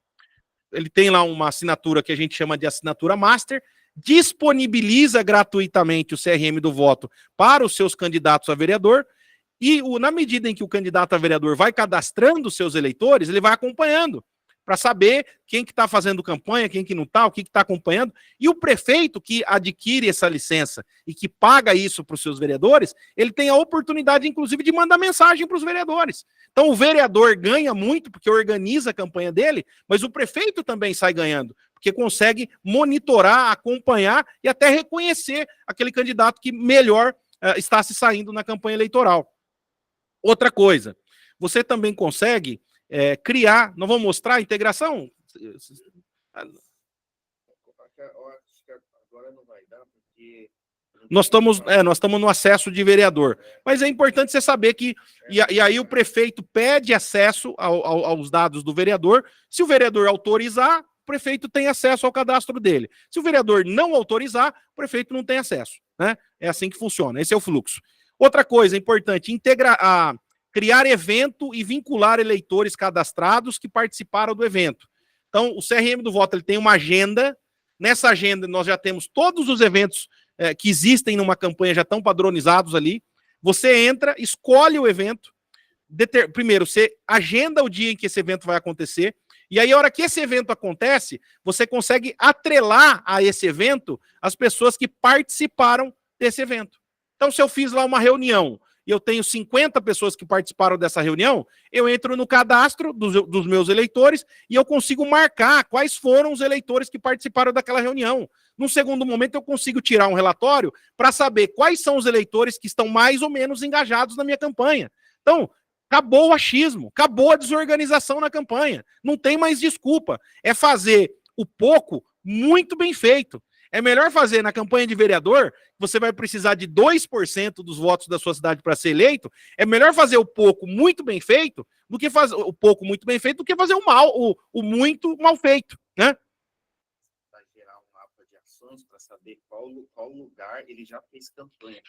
ele tem lá uma assinatura que a gente chama de assinatura master, disponibiliza gratuitamente o CRM do voto para os seus candidatos a vereador E na medida em que o candidato a vereador vai cadastrando os seus eleitores, ele vai acompanhando, para saber quem que está fazendo campanha, quem que não está, o que está acompanhando. E o prefeito que adquire essa licença e que paga isso para os seus vereadores, ele tem a oportunidade, inclusive, de mandar mensagem para os vereadores. Então, o vereador ganha muito, porque organiza a campanha dele, mas o prefeito também sai ganhando, porque consegue monitorar, acompanhar e até reconhecer aquele candidato que melhor está se saindo na campanha eleitoral. Outra coisa, você também consegue criar, não vou mostrar a integração? Agora não vai dar, porque... Nós estamos no acesso de vereador. Mas é importante você saber que... E aí o prefeito pede acesso aos dados do vereador. Se o vereador autorizar, o prefeito tem acesso ao cadastro dele. Se o vereador não autorizar, o prefeito não tem acesso, né? É assim que funciona. Esse é o fluxo. Outra coisa importante, criar evento e vincular eleitores cadastrados que participaram do evento. Então, o CRM do voto ele tem uma agenda. Nessa agenda, nós já temos todos os eventos que existem numa campanha, já estão padronizados ali. Você entra, escolhe o evento. Primeiro, você agenda o dia em que esse evento vai acontecer. E aí, a hora que esse evento acontece, você consegue atrelar a esse evento as pessoas que participaram desse evento. Então, se eu fiz lá uma reunião e eu tenho 50 pessoas que participaram dessa reunião, eu entro no cadastro dos meus eleitores e eu consigo marcar quais foram os eleitores que participaram daquela reunião. Num segundo momento, eu consigo tirar um relatório para saber quais são os eleitores que estão mais ou menos engajados na minha campanha. Então, acabou o achismo, acabou a desorganização na campanha. Não tem mais desculpa. É fazer o pouco muito bem feito. É melhor fazer na campanha de vereador, você vai precisar de 2% dos votos da sua cidade para ser eleito. É melhor fazer o pouco muito bem feito do que fazer o pouco muito bem feito do que fazer o muito mal feito, né? Vai gerar um mapa de ações para saber qual lugar ele já fez campanha.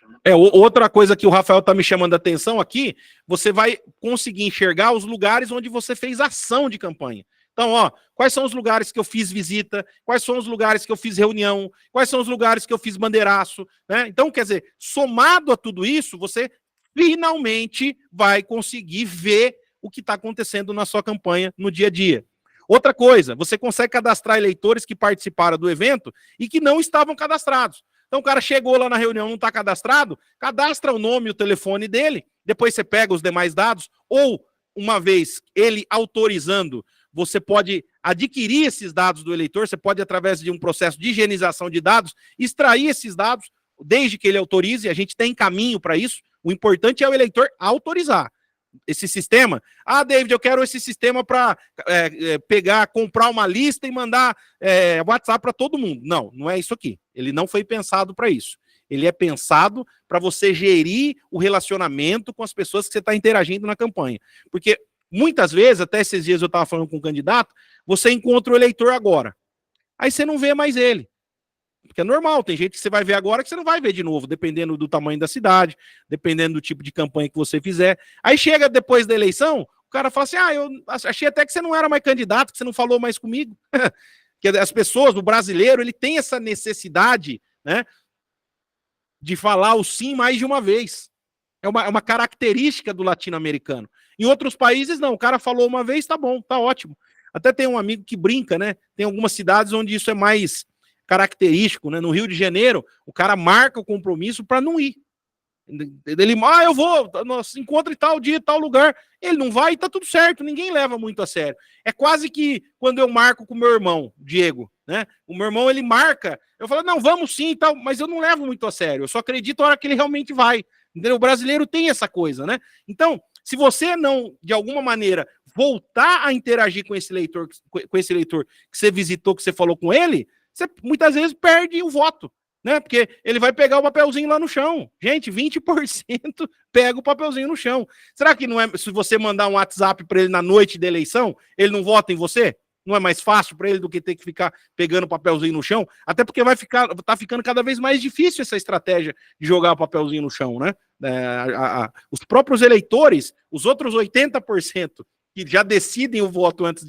Outra coisa que o Rafael está me chamando a atenção aqui, você vai conseguir enxergar os lugares onde você fez ação de campanha. Então, quais são os lugares que eu fiz visita, quais são os lugares que eu fiz reunião, quais são os lugares que eu fiz bandeiraço, né? Então, quer dizer, somado a tudo isso, você finalmente vai conseguir ver o que está acontecendo na sua campanha no dia a dia. Outra coisa, você consegue cadastrar eleitores que participaram do evento e que não estavam cadastrados. Então, o cara chegou lá na reunião, não está cadastrado, cadastra o nome e o telefone dele, depois você pega os demais dados, ou, uma vez ele autorizando, você pode adquirir esses dados do eleitor, você pode, através de um processo de higienização de dados, extrair esses dados, desde que ele autorize, a gente tem caminho para isso, o importante é o eleitor autorizar esse sistema. David, eu quero esse sistema para comprar uma lista e mandar WhatsApp para todo mundo. Não, não é isso aqui. Ele não foi pensado para isso. Ele é pensado para você gerir o relacionamento com as pessoas que você está interagindo na campanha. Porque muitas vezes, até esses dias eu estava falando com um candidato, você encontra o eleitor agora. Aí você não vê mais ele. Porque é normal, tem gente que você vai ver agora que você não vai ver de novo, dependendo do tamanho da cidade, dependendo do tipo de campanha que você fizer. Aí chega depois da eleição, o cara fala assim, eu achei até que você não era mais candidato, que você não falou mais comigo. Que as pessoas, o brasileiro, ele tem essa necessidade, né, de falar o sim mais de uma vez. É uma característica do latino-americano. Em outros países, não. O cara falou uma vez, tá bom, tá ótimo. Até tem um amigo que brinca, né? Tem algumas cidades onde isso é mais característico, né? No Rio de Janeiro, o cara marca o compromisso para não ir. Ele, eu vou, nós encontra em tal dia, tal lugar. Ele não vai e tá tudo certo, ninguém leva muito a sério. É quase que quando eu marco com o meu irmão, Diego, né? O meu irmão, ele marca, eu falo, não, vamos sim e tal, mas eu não levo muito a sério. Eu só acredito a hora que ele realmente vai. Entendeu? O brasileiro tem essa coisa, né? Então, se você não, de alguma maneira, voltar a interagir com esse eleitor que você visitou, que você falou com ele, você muitas vezes perde o voto, né? Porque ele vai pegar o papelzinho lá no chão. Gente, 20% pega o papelzinho no chão. Será que não é, se você mandar um WhatsApp para ele na noite da eleição, ele não vota em você? Não é mais fácil para ele do que ter que ficar pegando o papelzinho no chão? Até porque tá ficando cada vez mais difícil essa estratégia de jogar o papelzinho no chão, né? Os próprios eleitores, os outros 80% que já decidem o voto antes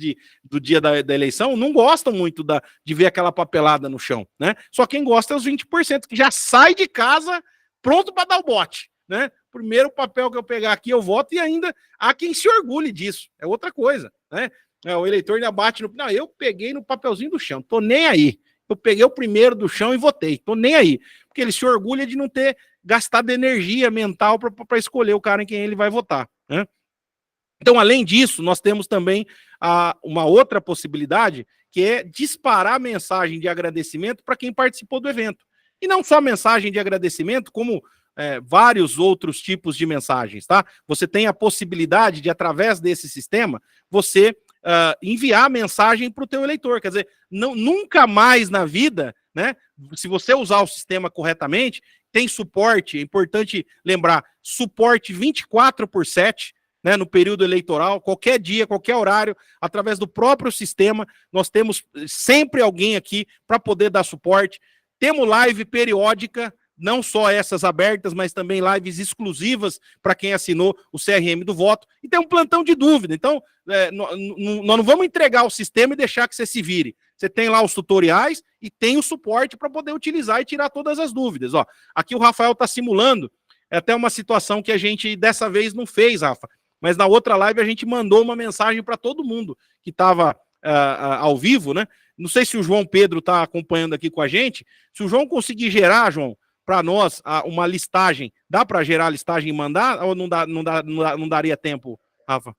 do dia da eleição, não gostam muito de ver aquela papelada no chão, né? Só quem gosta é os 20%, que já sai de casa pronto para dar o bote, né? primeiro papel que eu pegar aqui eu voto, e ainda há quem se orgulhe disso, é outra coisa, né? O eleitor ainda bate no... Não, eu peguei no papelzinho do chão, tô nem aí. Eu peguei o primeiro do chão e votei, tô nem aí. Porque ele se orgulha de não ter gastado energia mental para escolher o cara em quem ele vai votar, né? Então, além disso, nós temos também uma outra possibilidade, que é disparar mensagem de agradecimento para quem participou do evento. E não só mensagem de agradecimento, como vários outros tipos de mensagens, tá? Você tem a possibilidade de, através desse sistema, você enviar mensagem para o teu eleitor. Quer dizer, nunca mais na vida, né? Se você usar o sistema corretamente, tem suporte, é importante lembrar, suporte 24/7, né, no período eleitoral, qualquer dia, qualquer horário, através do próprio sistema, nós temos sempre alguém aqui para poder dar suporte. Temos live periódica, não só essas abertas, mas também lives exclusivas para quem assinou o CRM do voto. E tem um plantão de dúvida. Então, nós não vamos entregar o sistema e deixar que você se vire. Você tem lá os tutoriais e tem o suporte para poder utilizar e tirar todas as dúvidas. Ó, aqui o Rafael está simulando, é até uma situação que a gente dessa vez não fez, Rafa. Mas na outra live a gente mandou uma mensagem para todo mundo que estava ao vivo, né? Não sei se o João Pedro está acompanhando aqui com a gente. Se o João conseguir gerar, João, para nós uma listagem, dá para gerar a listagem e mandar? Ou não daria tempo, Rafa?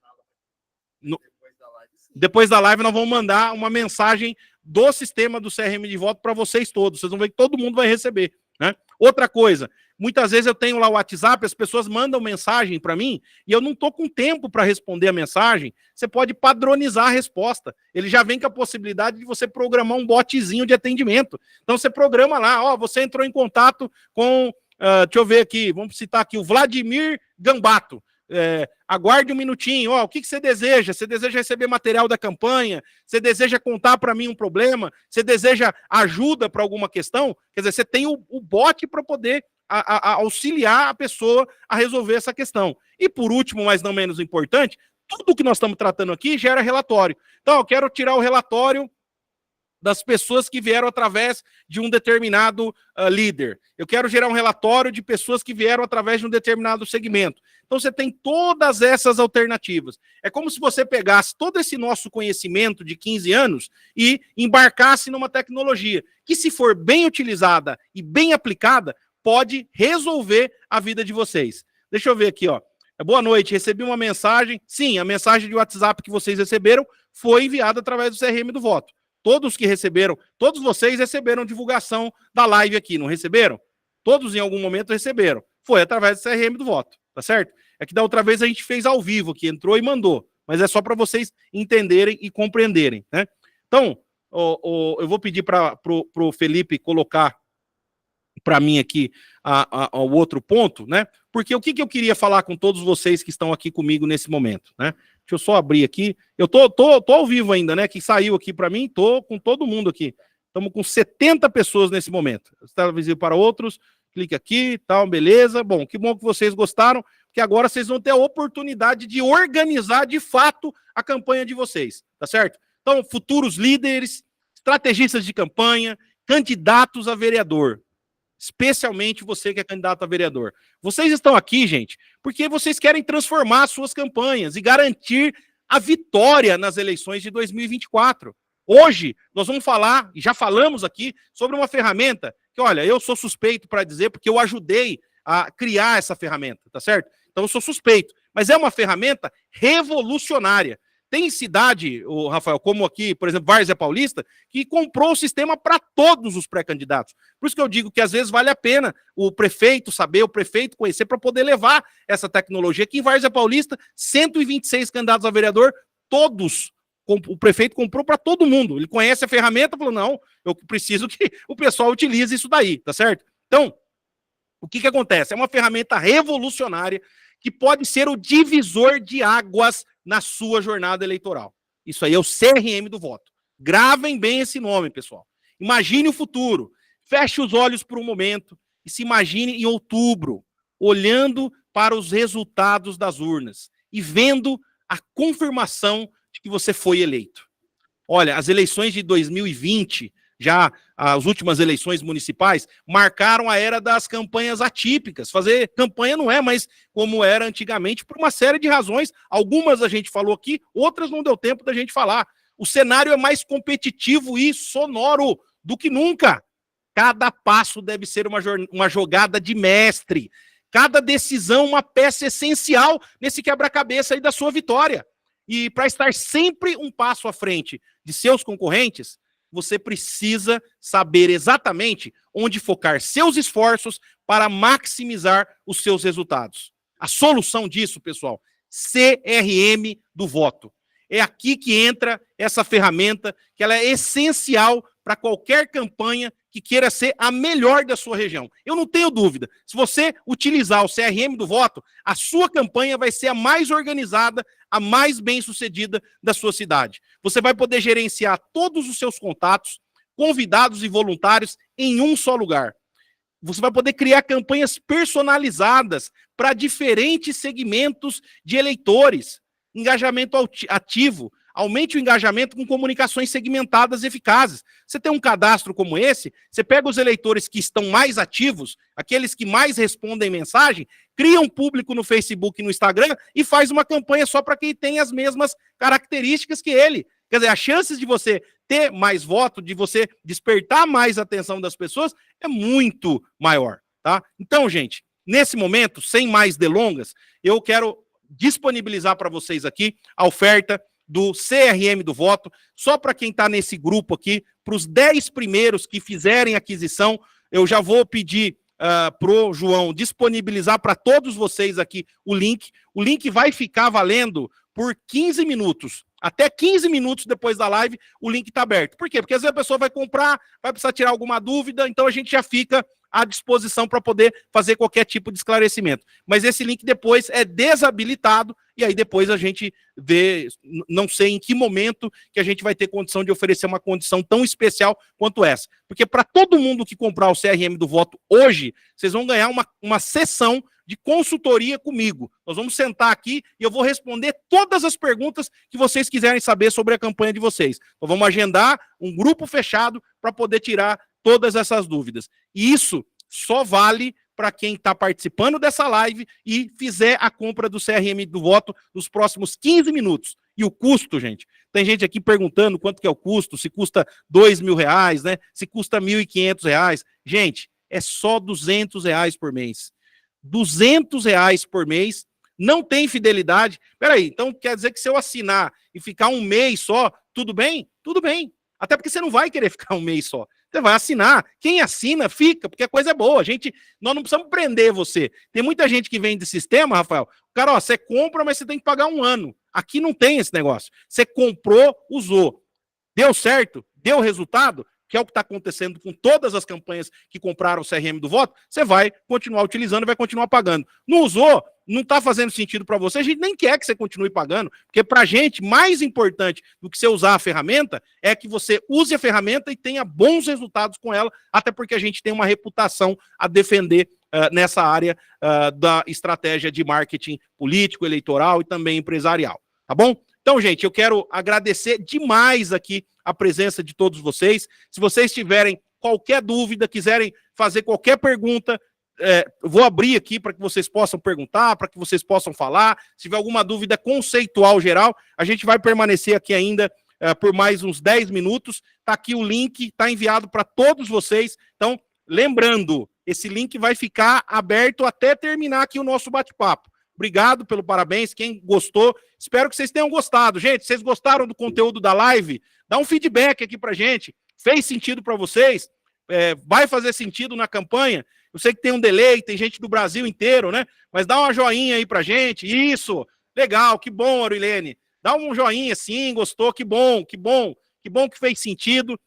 Depois da live nós vamos mandar uma mensagem do sistema do CRM de voto para vocês todos. Vocês vão ver que todo mundo vai receber, né? Outra coisa, muitas vezes eu tenho lá o WhatsApp, as pessoas mandam mensagem para mim e eu não estou com tempo para responder a mensagem. Você pode padronizar a resposta. Ele já vem com a possibilidade de você programar um botzinho de atendimento. Então você programa lá, ó, você entrou em contato com, deixa eu ver aqui, vamos citar aqui o Vladimir Gambato. Aguarde um minutinho, ó, o que você deseja? Você deseja receber material da campanha? Você deseja contar para mim um problema? Você deseja ajuda para alguma questão? Quer dizer, você tem o bot para poder auxiliar a pessoa a resolver essa questão. E por último, mas não menos importante, tudo que nós estamos tratando aqui gera relatório. Então, eu quero tirar o relatório das pessoas que vieram através de um determinado líder. Eu quero gerar um relatório de pessoas que vieram através de um determinado segmento. Então, você tem todas essas alternativas. É como se você pegasse todo esse nosso conhecimento de 15 anos e embarcasse numa tecnologia que, se for bem utilizada e bem aplicada, pode resolver a vida de vocês. Deixa eu ver aqui, ó. Boa noite, recebi uma mensagem. Sim, a mensagem de WhatsApp que vocês receberam foi enviada através do CRM do voto. Todos que receberam, todos vocês receberam divulgação da live aqui, não receberam? Todos em algum momento receberam. Foi através do CRM do voto, tá certo? É que da outra vez a gente fez ao vivo aqui, entrou e mandou. Mas é só para vocês entenderem e compreenderem, né? Então, eu vou pedir para o Felipe colocar para mim aqui o outro ponto, né? Porque o que eu queria falar com todos vocês que estão aqui comigo nesse momento, né? Deixa eu só abrir aqui. Eu tô ao vivo ainda, né? Que saiu aqui para mim, tô com todo mundo aqui. Estamos com 70 pessoas nesse momento. Está visível para outros, clique aqui, tal, beleza. Bom que vocês gostaram, porque agora vocês vão ter a oportunidade de organizar de fato a campanha de vocês, tá certo? Então, futuros líderes, estrategistas de campanha, candidatos a vereador. Especialmente você que é candidato a vereador. Vocês estão aqui, gente, porque vocês querem transformar suas campanhas e garantir a vitória nas eleições de 2024. Hoje, nós vamos falar, e já falamos aqui, sobre uma ferramenta que, olha, eu sou suspeito para dizer, porque eu ajudei a criar essa ferramenta, tá certo? Então, eu sou suspeito. Mas é uma ferramenta revolucionária. Tem cidade, Rafael, como aqui, por exemplo, Várzea Paulista, que comprou o sistema para todos os pré-candidatos. Por isso que eu digo que às vezes vale a pena o prefeito saber, o prefeito conhecer, para poder levar essa tecnologia. Aqui em Várzea Paulista, 126 candidatos a vereador, todos, o prefeito comprou para todo mundo. Ele conhece a ferramenta, falou, não, eu preciso que o pessoal utilize isso daí, tá certo? Então, o que acontece? É uma ferramenta revolucionária que pode ser o divisor de águas na sua jornada eleitoral. Isso aí é o CRM do voto. Gravem bem esse nome, pessoal. Imagine o futuro. Feche os olhos por um momento e se imagine em outubro, olhando para os resultados das urnas e vendo a confirmação de que você foi eleito. Olha, as eleições de 2020 já as últimas eleições municipais marcaram a era das campanhas atípicas. Fazer campanha não é mais como era antigamente por uma série de razões. Algumas a gente falou aqui, outras não deu tempo da gente falar. O cenário é mais competitivo e sonoro do que nunca. Cada passo deve ser uma jogada de mestre. Cada decisão uma peça essencial nesse quebra-cabeça aí da sua vitória. E para estar sempre um passo à frente de seus concorrentes, você precisa saber exatamente onde focar seus esforços para maximizar os seus resultados. A solução disso, pessoal, CRM do voto. É aqui que entra essa ferramenta, que ela é essencial para qualquer campanha que queira ser a melhor da sua região. Eu não tenho dúvida, se você utilizar o CRM do voto, a sua campanha vai ser a mais organizada, a mais bem-sucedida da sua cidade. Você vai poder gerenciar todos os seus contatos, convidados e voluntários em um só lugar. Você vai poder criar campanhas personalizadas para diferentes segmentos de eleitores. Engajamento ativo. Aumente o engajamento com comunicações segmentadas eficazes. Você tem um cadastro como esse, você pega os eleitores que estão mais ativos, aqueles que mais respondem mensagem, cria um público no Facebook e no Instagram e faz uma campanha só para quem tem as mesmas características que ele. Quer dizer, as chances de você ter mais voto, de você despertar mais a atenção das pessoas, é muito maior, tá? Então, gente, nesse momento, sem mais delongas, eu quero disponibilizar para vocês aqui a oferta do CRM do voto, só para quem está nesse grupo aqui, para os 10 primeiros que fizerem aquisição, eu já vou pedir pro João disponibilizar para todos vocês aqui o link. O link vai ficar valendo por 15 minutos. Até 15 minutos depois da live, o link está aberto. Por quê? Porque às vezes a pessoa vai comprar, vai precisar tirar alguma dúvida, então a gente já fica à disposição para poder fazer qualquer tipo de esclarecimento. Mas esse link depois é desabilitado e aí depois a gente vê, não sei em que momento que a gente vai ter condição de oferecer uma condição tão especial quanto essa. Porque para todo mundo que comprar o CRM do voto hoje, vocês vão ganhar uma sessão de consultoria comigo. Nós vamos sentar aqui e eu vou responder todas as perguntas que vocês quiserem saber sobre a campanha de vocês. Então vamos agendar um grupo fechado para poder tirar todas essas dúvidas. E isso só vale para quem está participando dessa live e fizer a compra do CRM do voto nos próximos 15 minutos. E o custo, gente, tem gente aqui perguntando quanto que é o custo, se custa R$2.000, né? Se custa R$1.500. Gente, é só R$200 por mês. R$200 por mês, não tem fidelidade. Peraí, então quer dizer que se eu assinar e ficar um mês só, tudo bem? Tudo bem. Até porque você não vai querer ficar um mês só. Você vai assinar. Quem assina, fica, porque a coisa é boa. Nós não precisamos prender você. Tem muita gente que vem de sistema, Rafael. Cara, ó, você compra, mas você tem que pagar 1 ano. Aqui não tem esse negócio. Você comprou, usou. Deu certo? Deu resultado? Que é o que está acontecendo com todas as campanhas que compraram o CRM do voto, você vai continuar utilizando e vai continuar pagando. Não usou, não está fazendo sentido para você, a gente nem quer que você continue pagando, porque para a gente, mais importante do que você usar a ferramenta, é que você use a ferramenta e tenha bons resultados com ela, até porque a gente tem uma reputação a defender nessa área da estratégia de marketing político, eleitoral e também empresarial, tá bom? Então, gente, eu quero agradecer demais aqui a presença de todos vocês. Se vocês tiverem qualquer dúvida, quiserem fazer qualquer pergunta, vou abrir aqui para que vocês possam perguntar, para que vocês possam falar. Se tiver alguma dúvida conceitual geral, a gente vai permanecer aqui ainda por mais uns 10 minutos. Está aqui o link, está enviado para todos vocês. Então, lembrando, esse link vai ficar aberto até terminar aqui o nosso bate-papo. Obrigado pelo parabéns, quem gostou, espero que vocês tenham gostado. Gente, vocês gostaram do conteúdo da live? Dá um feedback aqui pra gente, fez sentido para vocês? Vai fazer sentido na campanha? Eu sei que tem um delay, tem gente do Brasil inteiro, né? Mas dá uma joinha aí pra gente, isso, legal, que bom, Aurelene. Dá um joinha sim, gostou, que bom que fez sentido.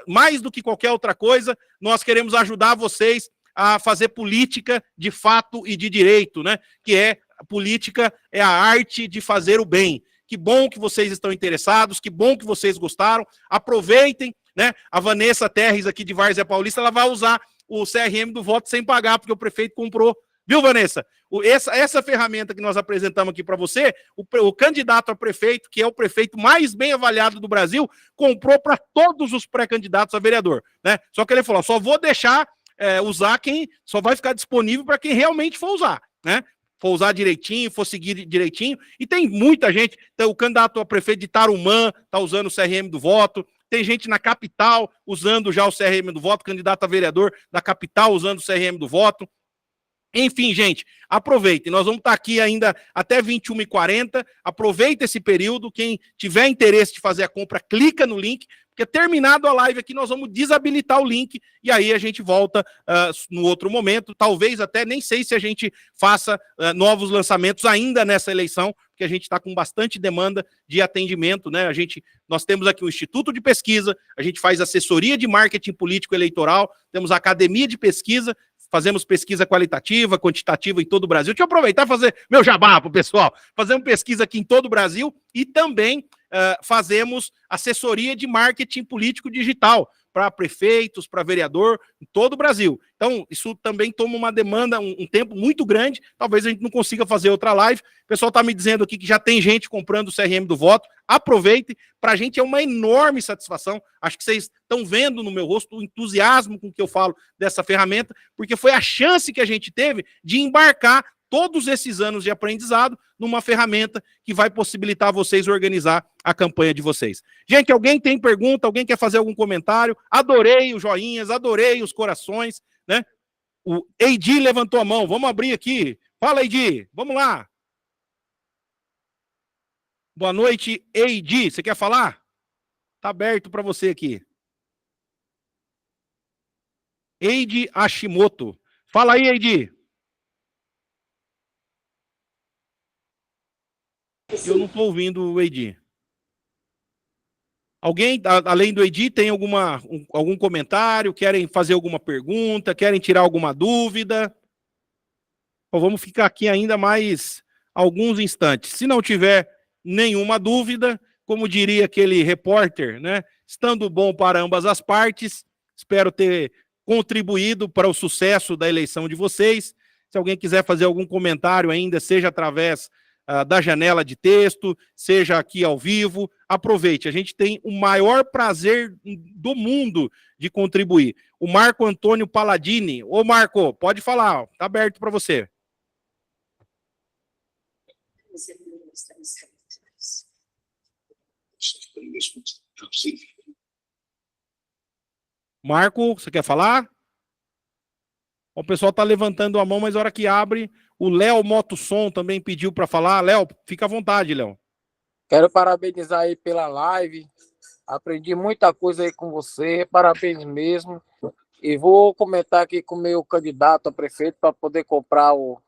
Mais do que qualquer outra coisa, nós queremos ajudar vocês a fazer política de fato e de direito, né? Que a política é a arte de fazer o bem. Que bom que vocês estão interessados, que bom que vocês gostaram. Aproveitem, né? A Vanessa Terres aqui de Várzea Paulista, ela vai usar o CRM do voto sem pagar, porque o prefeito comprou. Viu, Vanessa? Essa ferramenta que nós apresentamos aqui para você, o candidato a prefeito, que é o prefeito mais bem avaliado do Brasil, comprou para todos os pré-candidatos a vereador, né? Só que ele falou, só vou deixar usar quem, só vai ficar disponível para quem realmente for usar, né? For usar direitinho, for seguir direitinho, e tem muita gente, então, o candidato a prefeito de Tarumã está usando o CRM do voto, tem gente na capital usando já o CRM do voto, candidato a vereador da capital usando o CRM do voto. Enfim, gente, aproveitem. Nós vamos estar aqui ainda até 21h40. Aproveita esse período. Quem tiver interesse de fazer a compra, clica no link, porque terminado a live aqui, nós vamos desabilitar o link e aí a gente volta no outro momento. Talvez até, nem sei se a gente faça novos lançamentos ainda nessa eleição, porque a gente está com bastante demanda de atendimento, né? Nós temos aqui o Instituto de Pesquisa, a gente faz assessoria de marketing político eleitoral, temos a Academia de Pesquisa, fazemos pesquisa qualitativa, quantitativa em todo o Brasil. Deixa eu aproveitar e fazer meu jabá para o pessoal. Fazemos pesquisa aqui em todo o Brasil e também fazemos assessoria de marketing político digital para prefeitos, para vereador, em todo o Brasil. Então, isso também toma uma demanda, um tempo muito grande. Talvez a gente não consiga fazer outra live. O pessoal está me dizendo aqui que já tem gente comprando o CRM do voto. Aproveitem. Para a gente é uma enorme satisfação. Acho que vocês estão vendo no meu rosto o entusiasmo com que eu falo dessa ferramenta, porque foi a chance que a gente teve de embarcar todos esses anos de aprendizado numa ferramenta que vai possibilitar vocês organizar a campanha de vocês. Gente, alguém tem pergunta? Alguém quer fazer algum comentário? Adorei os joinhas, adorei os corações, né? O Eidi levantou a mão. Vamos abrir aqui. Fala, Eidi. Vamos lá. Boa noite, Eidi. Você quer falar? Está aberto para você aqui. Eidi Hashimoto. Fala aí, Eidi. Eu não estou ouvindo o Eidi. Alguém, além do Eidi, tem algum comentário? Querem fazer alguma pergunta? Querem tirar alguma dúvida? Então, vamos ficar aqui ainda mais alguns instantes. Se não tiver nenhuma dúvida, como diria aquele repórter, né? Estando bom para ambas as partes, espero ter contribuído para o sucesso da eleição de vocês. Se alguém quiser fazer algum comentário ainda, seja através da janela de texto, seja aqui ao vivo, aproveite. A gente tem o maior prazer do mundo de contribuir. O Marco Antônio Palladini. Ô, Marco, pode falar, está aberto para você. Marco, você quer falar? O pessoal está levantando a mão, mas na hora que abre, o Léo Motossom também pediu para falar. Léo, fica à vontade, Léo. Quero parabenizar aí pela live. Aprendi muita coisa aí com você. Parabéns mesmo. E vou comentar aqui com o meu candidato a prefeito para poder comprar o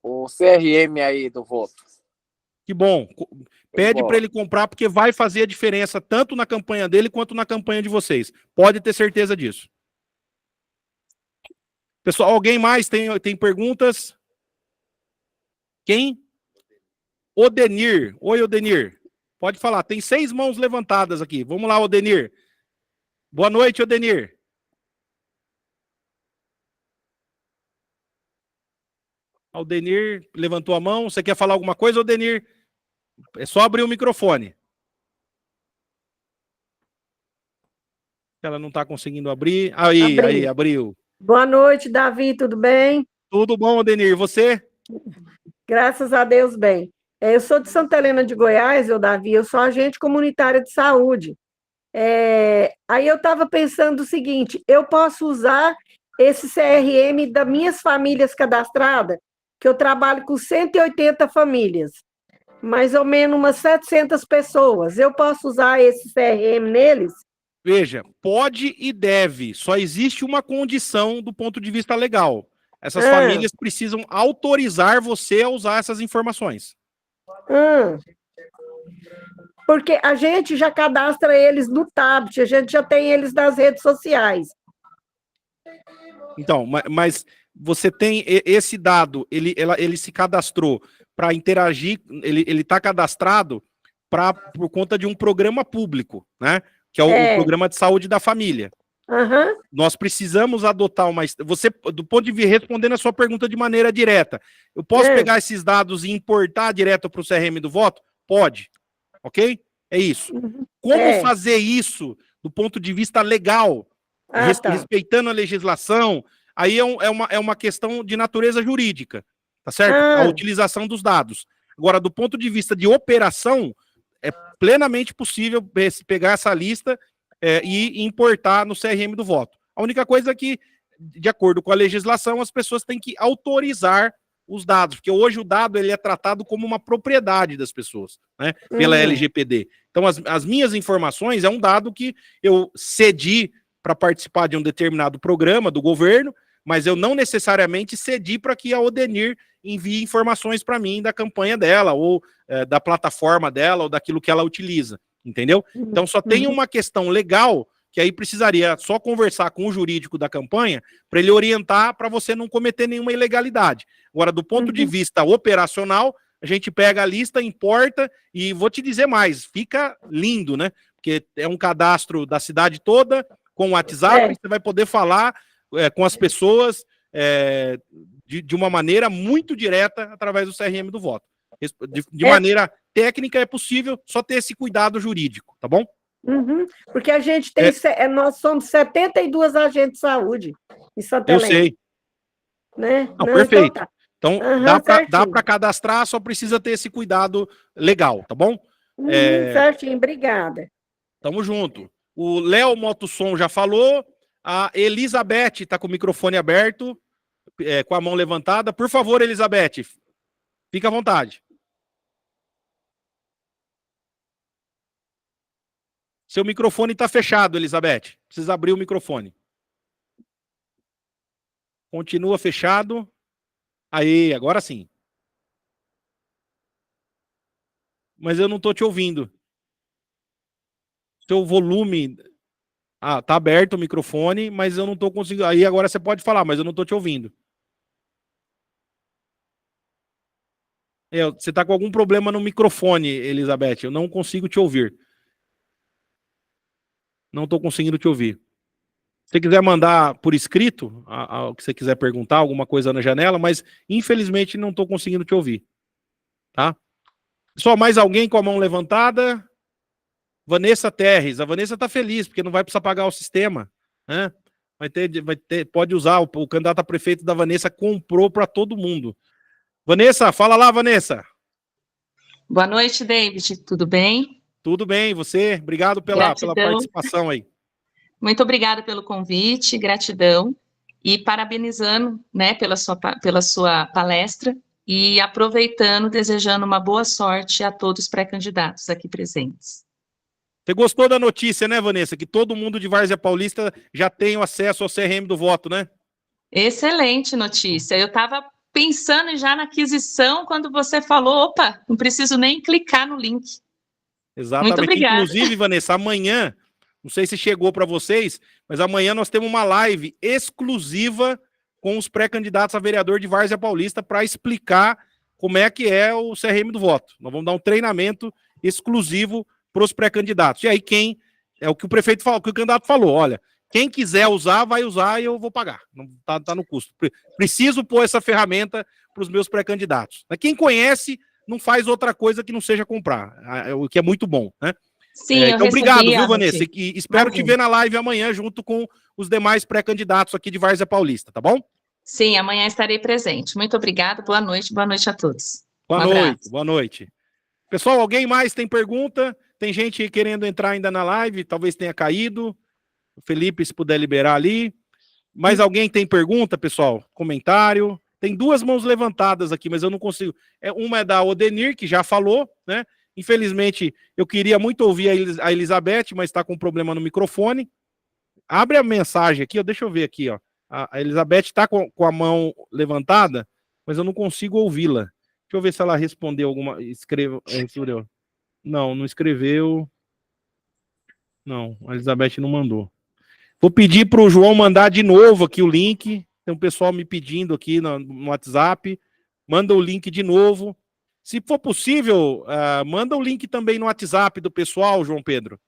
CRM aí do voto. Que bom. Pede para ele comprar, porque vai fazer a diferença tanto na campanha dele quanto na campanha de vocês. Pode ter certeza disso. Pessoal, alguém mais tem perguntas? Quem? Odenir. Oi, Odenir. Pode falar. Tem 6 mãos levantadas aqui. Vamos lá, Odenir. Boa noite, Odenir. Odenir levantou a mão. Você quer falar alguma coisa, Odenir? É só abrir o microfone. Ela não está conseguindo abrir. Aí, abriu. Boa noite, Davi, tudo bem? Tudo bom, Odenir, você? Graças a Deus, bem. Eu sou de Santa Helena de Goiás, Davi, eu sou agente comunitária de saúde. Aí eu estava pensando o seguinte, eu posso usar esse CRM das minhas famílias cadastradas, que eu trabalho com 180 famílias, mais ou menos umas 700 pessoas. Eu posso usar esse CRM neles? Veja, pode e deve, só existe uma condição do ponto de vista legal. Essas famílias precisam autorizar você a usar essas informações. Porque a gente já cadastra eles no tablet, a gente já tem eles nas redes sociais. Então, mas você tem esse dado, ele se cadastrou para interagir, ele está cadastrado por conta de um programa público, né? Que é o programa de saúde da família. Aham. Nós precisamos adotar uma... Você, do ponto de vista, respondendo a sua pergunta de maneira direta, eu posso pegar esses dados e importar direto para o CRM do voto? Pode. Ok? É isso. Como fazer isso do ponto de vista legal, respeitando a legislação, aí é uma questão de natureza jurídica, tá certo? A utilização dos dados. Agora, do ponto de vista de operação, é plenamente possível pegar essa lista e importar no CRM do voto. A única coisa é que, de acordo com a legislação, as pessoas têm que autorizar os dados, porque hoje o dado ele é tratado como uma propriedade das pessoas, né, pela LGPD. Então, as minhas informações é um dado que eu cedi para participar de um determinado programa do governo, mas eu não necessariamente cedi para que a Odenir envie informações para mim da campanha dela, ou da plataforma dela, ou daquilo que ela utiliza, entendeu? Então, só tem uma questão legal, que aí precisaria só conversar com o jurídico da campanha, para ele orientar para você não cometer nenhuma ilegalidade. Agora, do ponto de vista operacional, a gente pega a lista, importa, e vou te dizer mais, fica lindo, né? Porque é um cadastro da cidade toda, com o WhatsApp, você vai poder falar com as pessoas de uma maneira muito direta através do CRM do voto. De maneira técnica é possível, só ter esse cuidado jurídico, tá bom? Porque a gente tem, nós somos 72 agentes de saúde em Santa Helena. Eu sei. Né? Não, perfeito. Então, dá para cadastrar, só precisa ter esse cuidado legal, tá bom? Certinho, obrigada. Tamo junto. O Léo Motossom já falou, a Elizabeth está com o microfone aberto, com a mão levantada. Por favor, Elizabeth, fica à vontade. Seu microfone está fechado, Elizabeth. Precisa abrir o microfone. Continua fechado. Aí, agora sim. Mas eu não estou te ouvindo. Seu volume... tá aberto o microfone, mas eu não estou conseguindo... Aí agora você pode falar, mas eu não estou te ouvindo. Você está com algum problema no microfone, Elizabeth. Eu não consigo te ouvir. Não estou conseguindo te ouvir. Se você quiser mandar por escrito o que você quiser perguntar, alguma coisa na janela, mas infelizmente não estou conseguindo te ouvir. Tá? Só mais alguém com a mão levantada? Vanessa Terres. A Vanessa está feliz, porque não vai precisar pagar o sistema. Né? Pode usar. O candidato a prefeito da Vanessa comprou para todo mundo. Vanessa, fala lá, Vanessa. Boa noite, David. Tudo bem? Tudo bem, você? Obrigado pela participação aí. Muito obrigada pelo convite, gratidão. E parabenizando, né, pela sua palestra e aproveitando, desejando uma boa sorte a todos os pré-candidatos aqui presentes. Você gostou da notícia, né, Vanessa? Que todo mundo de Várzea Paulista já tem o acesso ao CRM do voto, né? Excelente notícia. Eu estava pensando já na aquisição quando você falou, opa, não preciso nem clicar no link. Exatamente. Muito obrigada. Inclusive, Vanessa, amanhã, não sei se chegou para vocês, mas amanhã nós temos uma live exclusiva com os pré-candidatos a vereador de Várzea Paulista para explicar como é que é o CRM do voto. Nós vamos dar um treinamento exclusivo para os pré-candidatos. E aí é o que o prefeito falou, que o candidato falou, olha, quem quiser usar, vai usar e eu vou pagar. Não tá no custo. Preciso pôr essa ferramenta para os meus pré-candidatos. Quem conhece, não faz outra coisa que não seja comprar, o que é muito bom, né? Sim, então, obrigado, viu, Vanessa? E espero te ver na live amanhã, junto com os demais pré-candidatos aqui de Várzea Paulista, tá bom? Sim, amanhã estarei presente. Muito obrigada, boa noite a todos. Boa noite. Pessoal, alguém mais tem pergunta? Tem gente querendo entrar ainda na live, talvez tenha caído. O Felipe, se puder liberar ali. Mais alguém tem pergunta, pessoal? Comentário? Tem duas mãos levantadas aqui, mas eu não consigo. Uma é da Odenir, que já falou, né? Infelizmente, eu queria muito ouvir a Elizabeth, mas está com um problema no microfone. Abre a mensagem aqui, ó, deixa eu ver aqui, ó. A Elizabeth está com a mão levantada, mas eu não consigo ouvi-la. Deixa eu ver se ela respondeu alguma... Não escreveu. Não, a Elizabeth não mandou. Vou pedir para o João mandar de novo aqui o link. Tem um pessoal me pedindo aqui no WhatsApp. Manda o link de novo. Se for possível, manda o link também no WhatsApp do pessoal, João Pedro,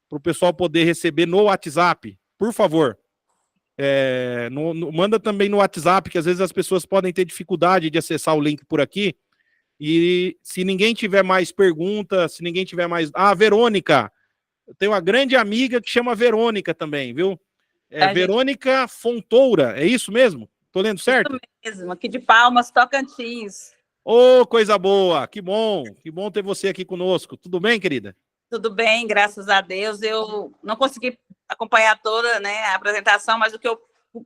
para o pessoal poder receber no WhatsApp, por favor, manda também no WhatsApp, que às vezes as pessoas podem ter dificuldade de acessar o link por aqui. E se ninguém tiver mais pergunta, se ninguém tiver mais... Ah, Verônica. Eu tenho uma grande amiga que chama Verônica também, viu? Verônica Fontoura, é isso mesmo? Tô lendo certo? Isso mesmo, aqui de Palmas, Tocantins. Ô, coisa boa, que bom ter você aqui conosco. Tudo bem, querida? Tudo bem, graças a Deus. Eu não consegui acompanhar toda, né, a apresentação, mas o que eu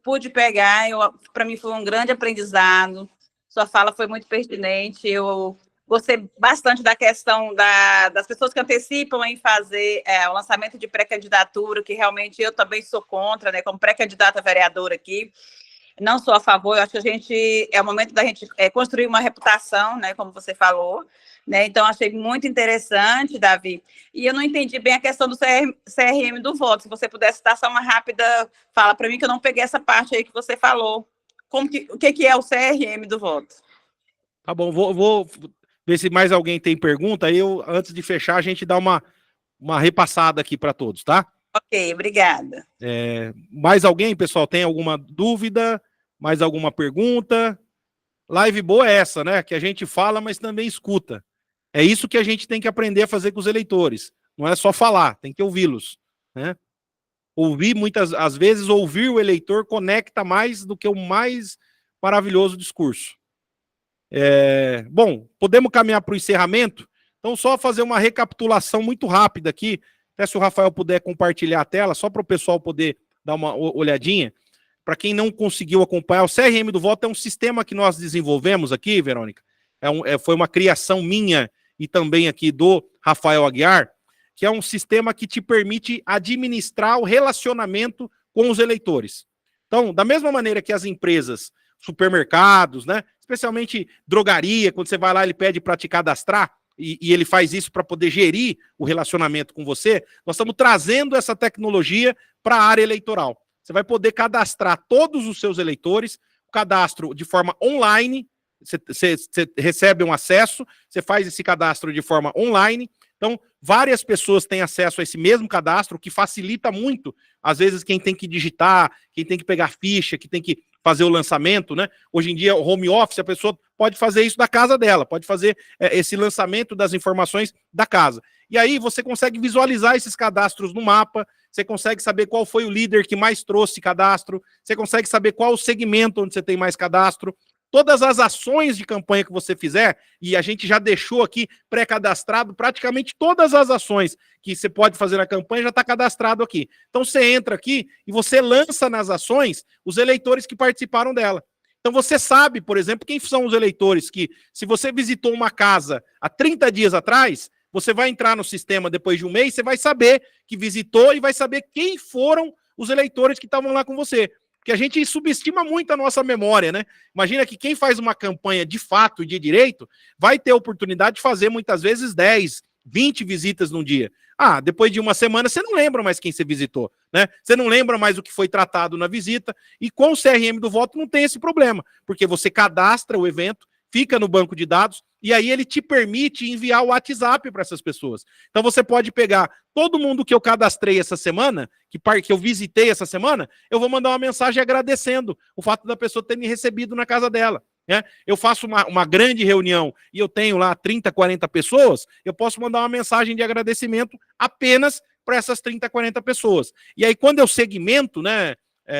pude pegar, para mim foi um grande aprendizado. Sua fala foi muito pertinente. Eu gostei bastante da questão das pessoas que antecipam em fazer o lançamento de pré-candidatura, que realmente eu também sou contra, né, como pré-candidata vereadora aqui. Não sou a favor, eu acho que é o momento da gente construir uma reputação, né, como você falou, né? Então, achei muito interessante, Davi. E eu não entendi bem a questão do CRM do voto. Se você pudesse dar só uma rápida fala para mim, que eu não peguei essa parte aí que você falou. O que é o CRM do voto? Tá bom, vou ver se mais alguém tem pergunta. Aí, antes de fechar, a gente dá uma repassada aqui para todos, tá? Ok, obrigada. Mais alguém, pessoal, tem alguma dúvida? Mais alguma pergunta? Live boa é essa, né? Que a gente fala, mas também escuta. É isso que a gente tem que aprender a fazer com os eleitores. Não é só falar, tem que ouvi-los, né? Às vezes, ouvir o eleitor conecta mais do que o mais maravilhoso discurso. Bom, podemos caminhar para o encerramento? Então, só fazer uma recapitulação muito rápida aqui. Até se o Rafael puder compartilhar a tela, só para o pessoal poder dar uma olhadinha. Para quem não conseguiu acompanhar, o CRM do voto é um sistema que nós desenvolvemos aqui, Verônica. Foi uma criação minha e também aqui do Rafael Aguiar, que é um sistema que te permite administrar o relacionamento com os eleitores. Então, da mesma maneira que as empresas, supermercados, né, especialmente drogaria, quando você vai lá, ele pede para te cadastrar, e ele faz isso para poder gerir o relacionamento com você, nós estamos trazendo essa tecnologia para a área eleitoral. Você vai poder cadastrar todos os seus eleitores, o cadastro de forma online, você recebe um acesso, você faz esse cadastro de forma online, então várias pessoas têm acesso a esse mesmo cadastro, o que facilita muito, às vezes, quem tem que digitar, quem tem que pegar ficha, que tem que fazer o lançamento, né? Hoje em dia, o home office, a pessoa pode fazer isso da casa dela, pode fazer esse lançamento das informações da casa. E aí você consegue visualizar esses cadastros no mapa, você consegue saber qual foi o líder que mais trouxe cadastro, você consegue saber qual o segmento onde você tem mais cadastro, todas as ações de campanha que você fizer, e a gente já deixou aqui pré-cadastrado praticamente todas as ações que você pode fazer na campanha, já está cadastrado aqui. Então você entra aqui e você lança nas ações os eleitores que participaram dela. Então você sabe, por exemplo, quem são os eleitores que, se você visitou uma casa há 30 dias atrás, você vai entrar no sistema depois de um mês, você vai saber que visitou e vai saber quem foram os eleitores que estavam lá com você. Porque a gente subestima muito a nossa memória, né? Imagina que quem faz uma campanha de fato e de direito vai ter a oportunidade de fazer muitas vezes 10, 20 visitas num dia. Ah, depois de uma semana você não lembra mais quem você visitou, né? Você não lembra mais o que foi tratado na visita, e com o CRM do voto não tem esse problema, porque você cadastra o evento, fica no banco de dados, e aí ele te permite enviar o WhatsApp para essas pessoas. Então você pode pegar todo mundo que eu cadastrei essa semana, que eu visitei essa semana, eu vou mandar uma mensagem agradecendo o fato da pessoa ter me recebido na casa dela. Né? Eu faço uma grande reunião e eu tenho lá 30, 40 pessoas, eu posso mandar uma mensagem de agradecimento apenas para essas 30, 40 pessoas. E aí quando eu segmento, né,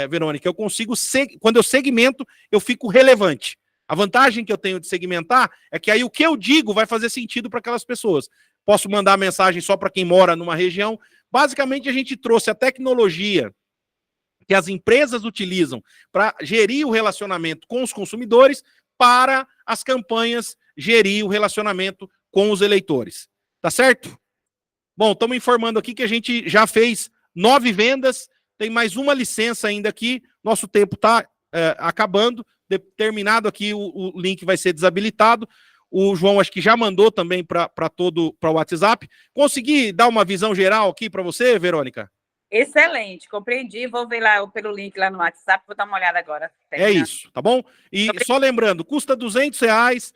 Verônica, quando eu segmento, eu fico relevante. A vantagem que eu tenho de segmentar é que aí o que eu digo vai fazer sentido para aquelas pessoas. Posso mandar mensagem só para quem mora numa região. Basicamente, a gente trouxe a tecnologia que as empresas utilizam para gerir o relacionamento com os consumidores para as campanhas gerir o relacionamento com os eleitores. Tá certo? Bom, estamos informando aqui que a gente já fez 9 vendas, tem mais uma licença ainda aqui, nosso tempo está acabando. Terminado aqui, o link vai ser desabilitado. O João acho que já mandou também para o WhatsApp. Consegui dar uma visão geral aqui para você, Verônica? Excelente, compreendi. Vou ver lá pelo link lá no WhatsApp, vou dar uma olhada agora. É isso, tá bom? E só lembrando, custa R$200,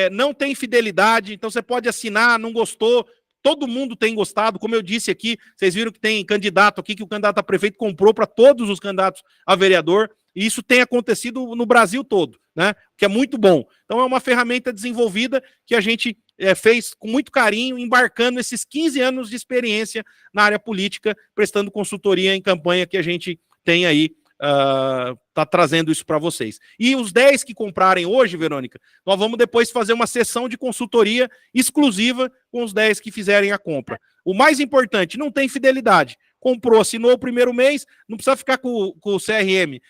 não tem fidelidade, então você pode assinar, não gostou, todo mundo tem gostado, como eu disse aqui, vocês viram que tem candidato aqui, que o candidato a prefeito comprou para todos os candidatos a vereador, e isso tem acontecido no Brasil todo, né? Que é muito bom. Então é uma ferramenta desenvolvida que a gente fez com muito carinho, embarcando esses 15 anos de experiência na área política, prestando consultoria em campanha que a gente tem aí, tá trazendo isso para vocês. E os 10 que comprarem hoje, Verônica, nós vamos depois fazer uma sessão de consultoria exclusiva com os 10 que fizerem a compra. O mais importante, não tem fidelidade. Comprou, assinou o primeiro mês, não precisa ficar com o CRM.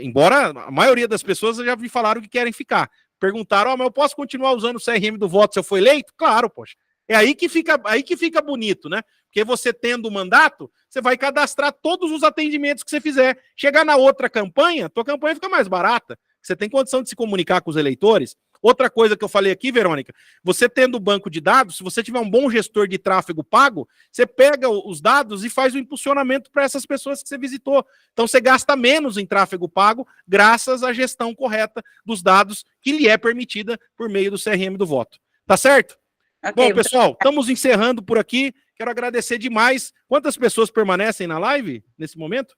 Embora a maioria das pessoas já me falaram que querem ficar. Perguntaram, mas eu posso continuar usando o CRM do voto se eu for eleito? Claro, poxa. É aí que fica bonito, né? Porque você tendo o mandato, você vai cadastrar todos os atendimentos que você fizer. Chegar na outra campanha, tua campanha fica mais barata. Você tem condição de se comunicar com os eleitores. Outra coisa que eu falei aqui, Verônica, você tendo o banco de dados, se você tiver um bom gestor de tráfego pago, você pega os dados e faz o impulsionamento para essas pessoas que você visitou. Então você gasta menos em tráfego pago, graças à gestão correta dos dados que lhe é permitida por meio do CRM do voto. Tá certo? Okay, bom, pessoal, estamos encerrando por aqui. Quero agradecer demais. Quantas pessoas permanecem na live nesse momento?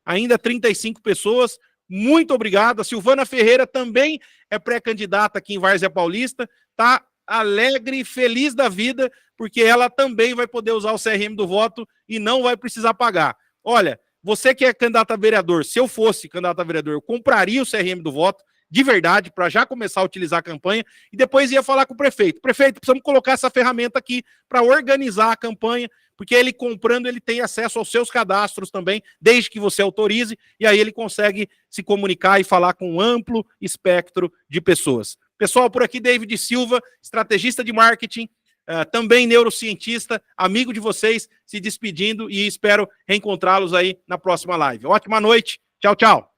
Ainda 35 pessoas. Muito obrigado. A Silvana Ferreira também é pré-candidata aqui em Várzea Paulista. Está alegre e feliz da vida, porque ela também vai poder usar o CRM do voto e não vai precisar pagar. Olha, você que é candidato a vereador, se eu fosse candidato a vereador, eu compraria o CRM do voto, de verdade, para já começar a utilizar a campanha, e depois ia falar com o prefeito. Prefeito, precisamos colocar essa ferramenta aqui para organizar a campanha, porque ele comprando, ele tem acesso aos seus cadastros também, desde que você autorize, e aí ele consegue se comunicar e falar com um amplo espectro de pessoas. Pessoal, por aqui, David Silva, estrategista de marketing, também neurocientista, amigo de vocês, se despedindo, e espero reencontrá-los aí na próxima live. Ótima noite, tchau, tchau.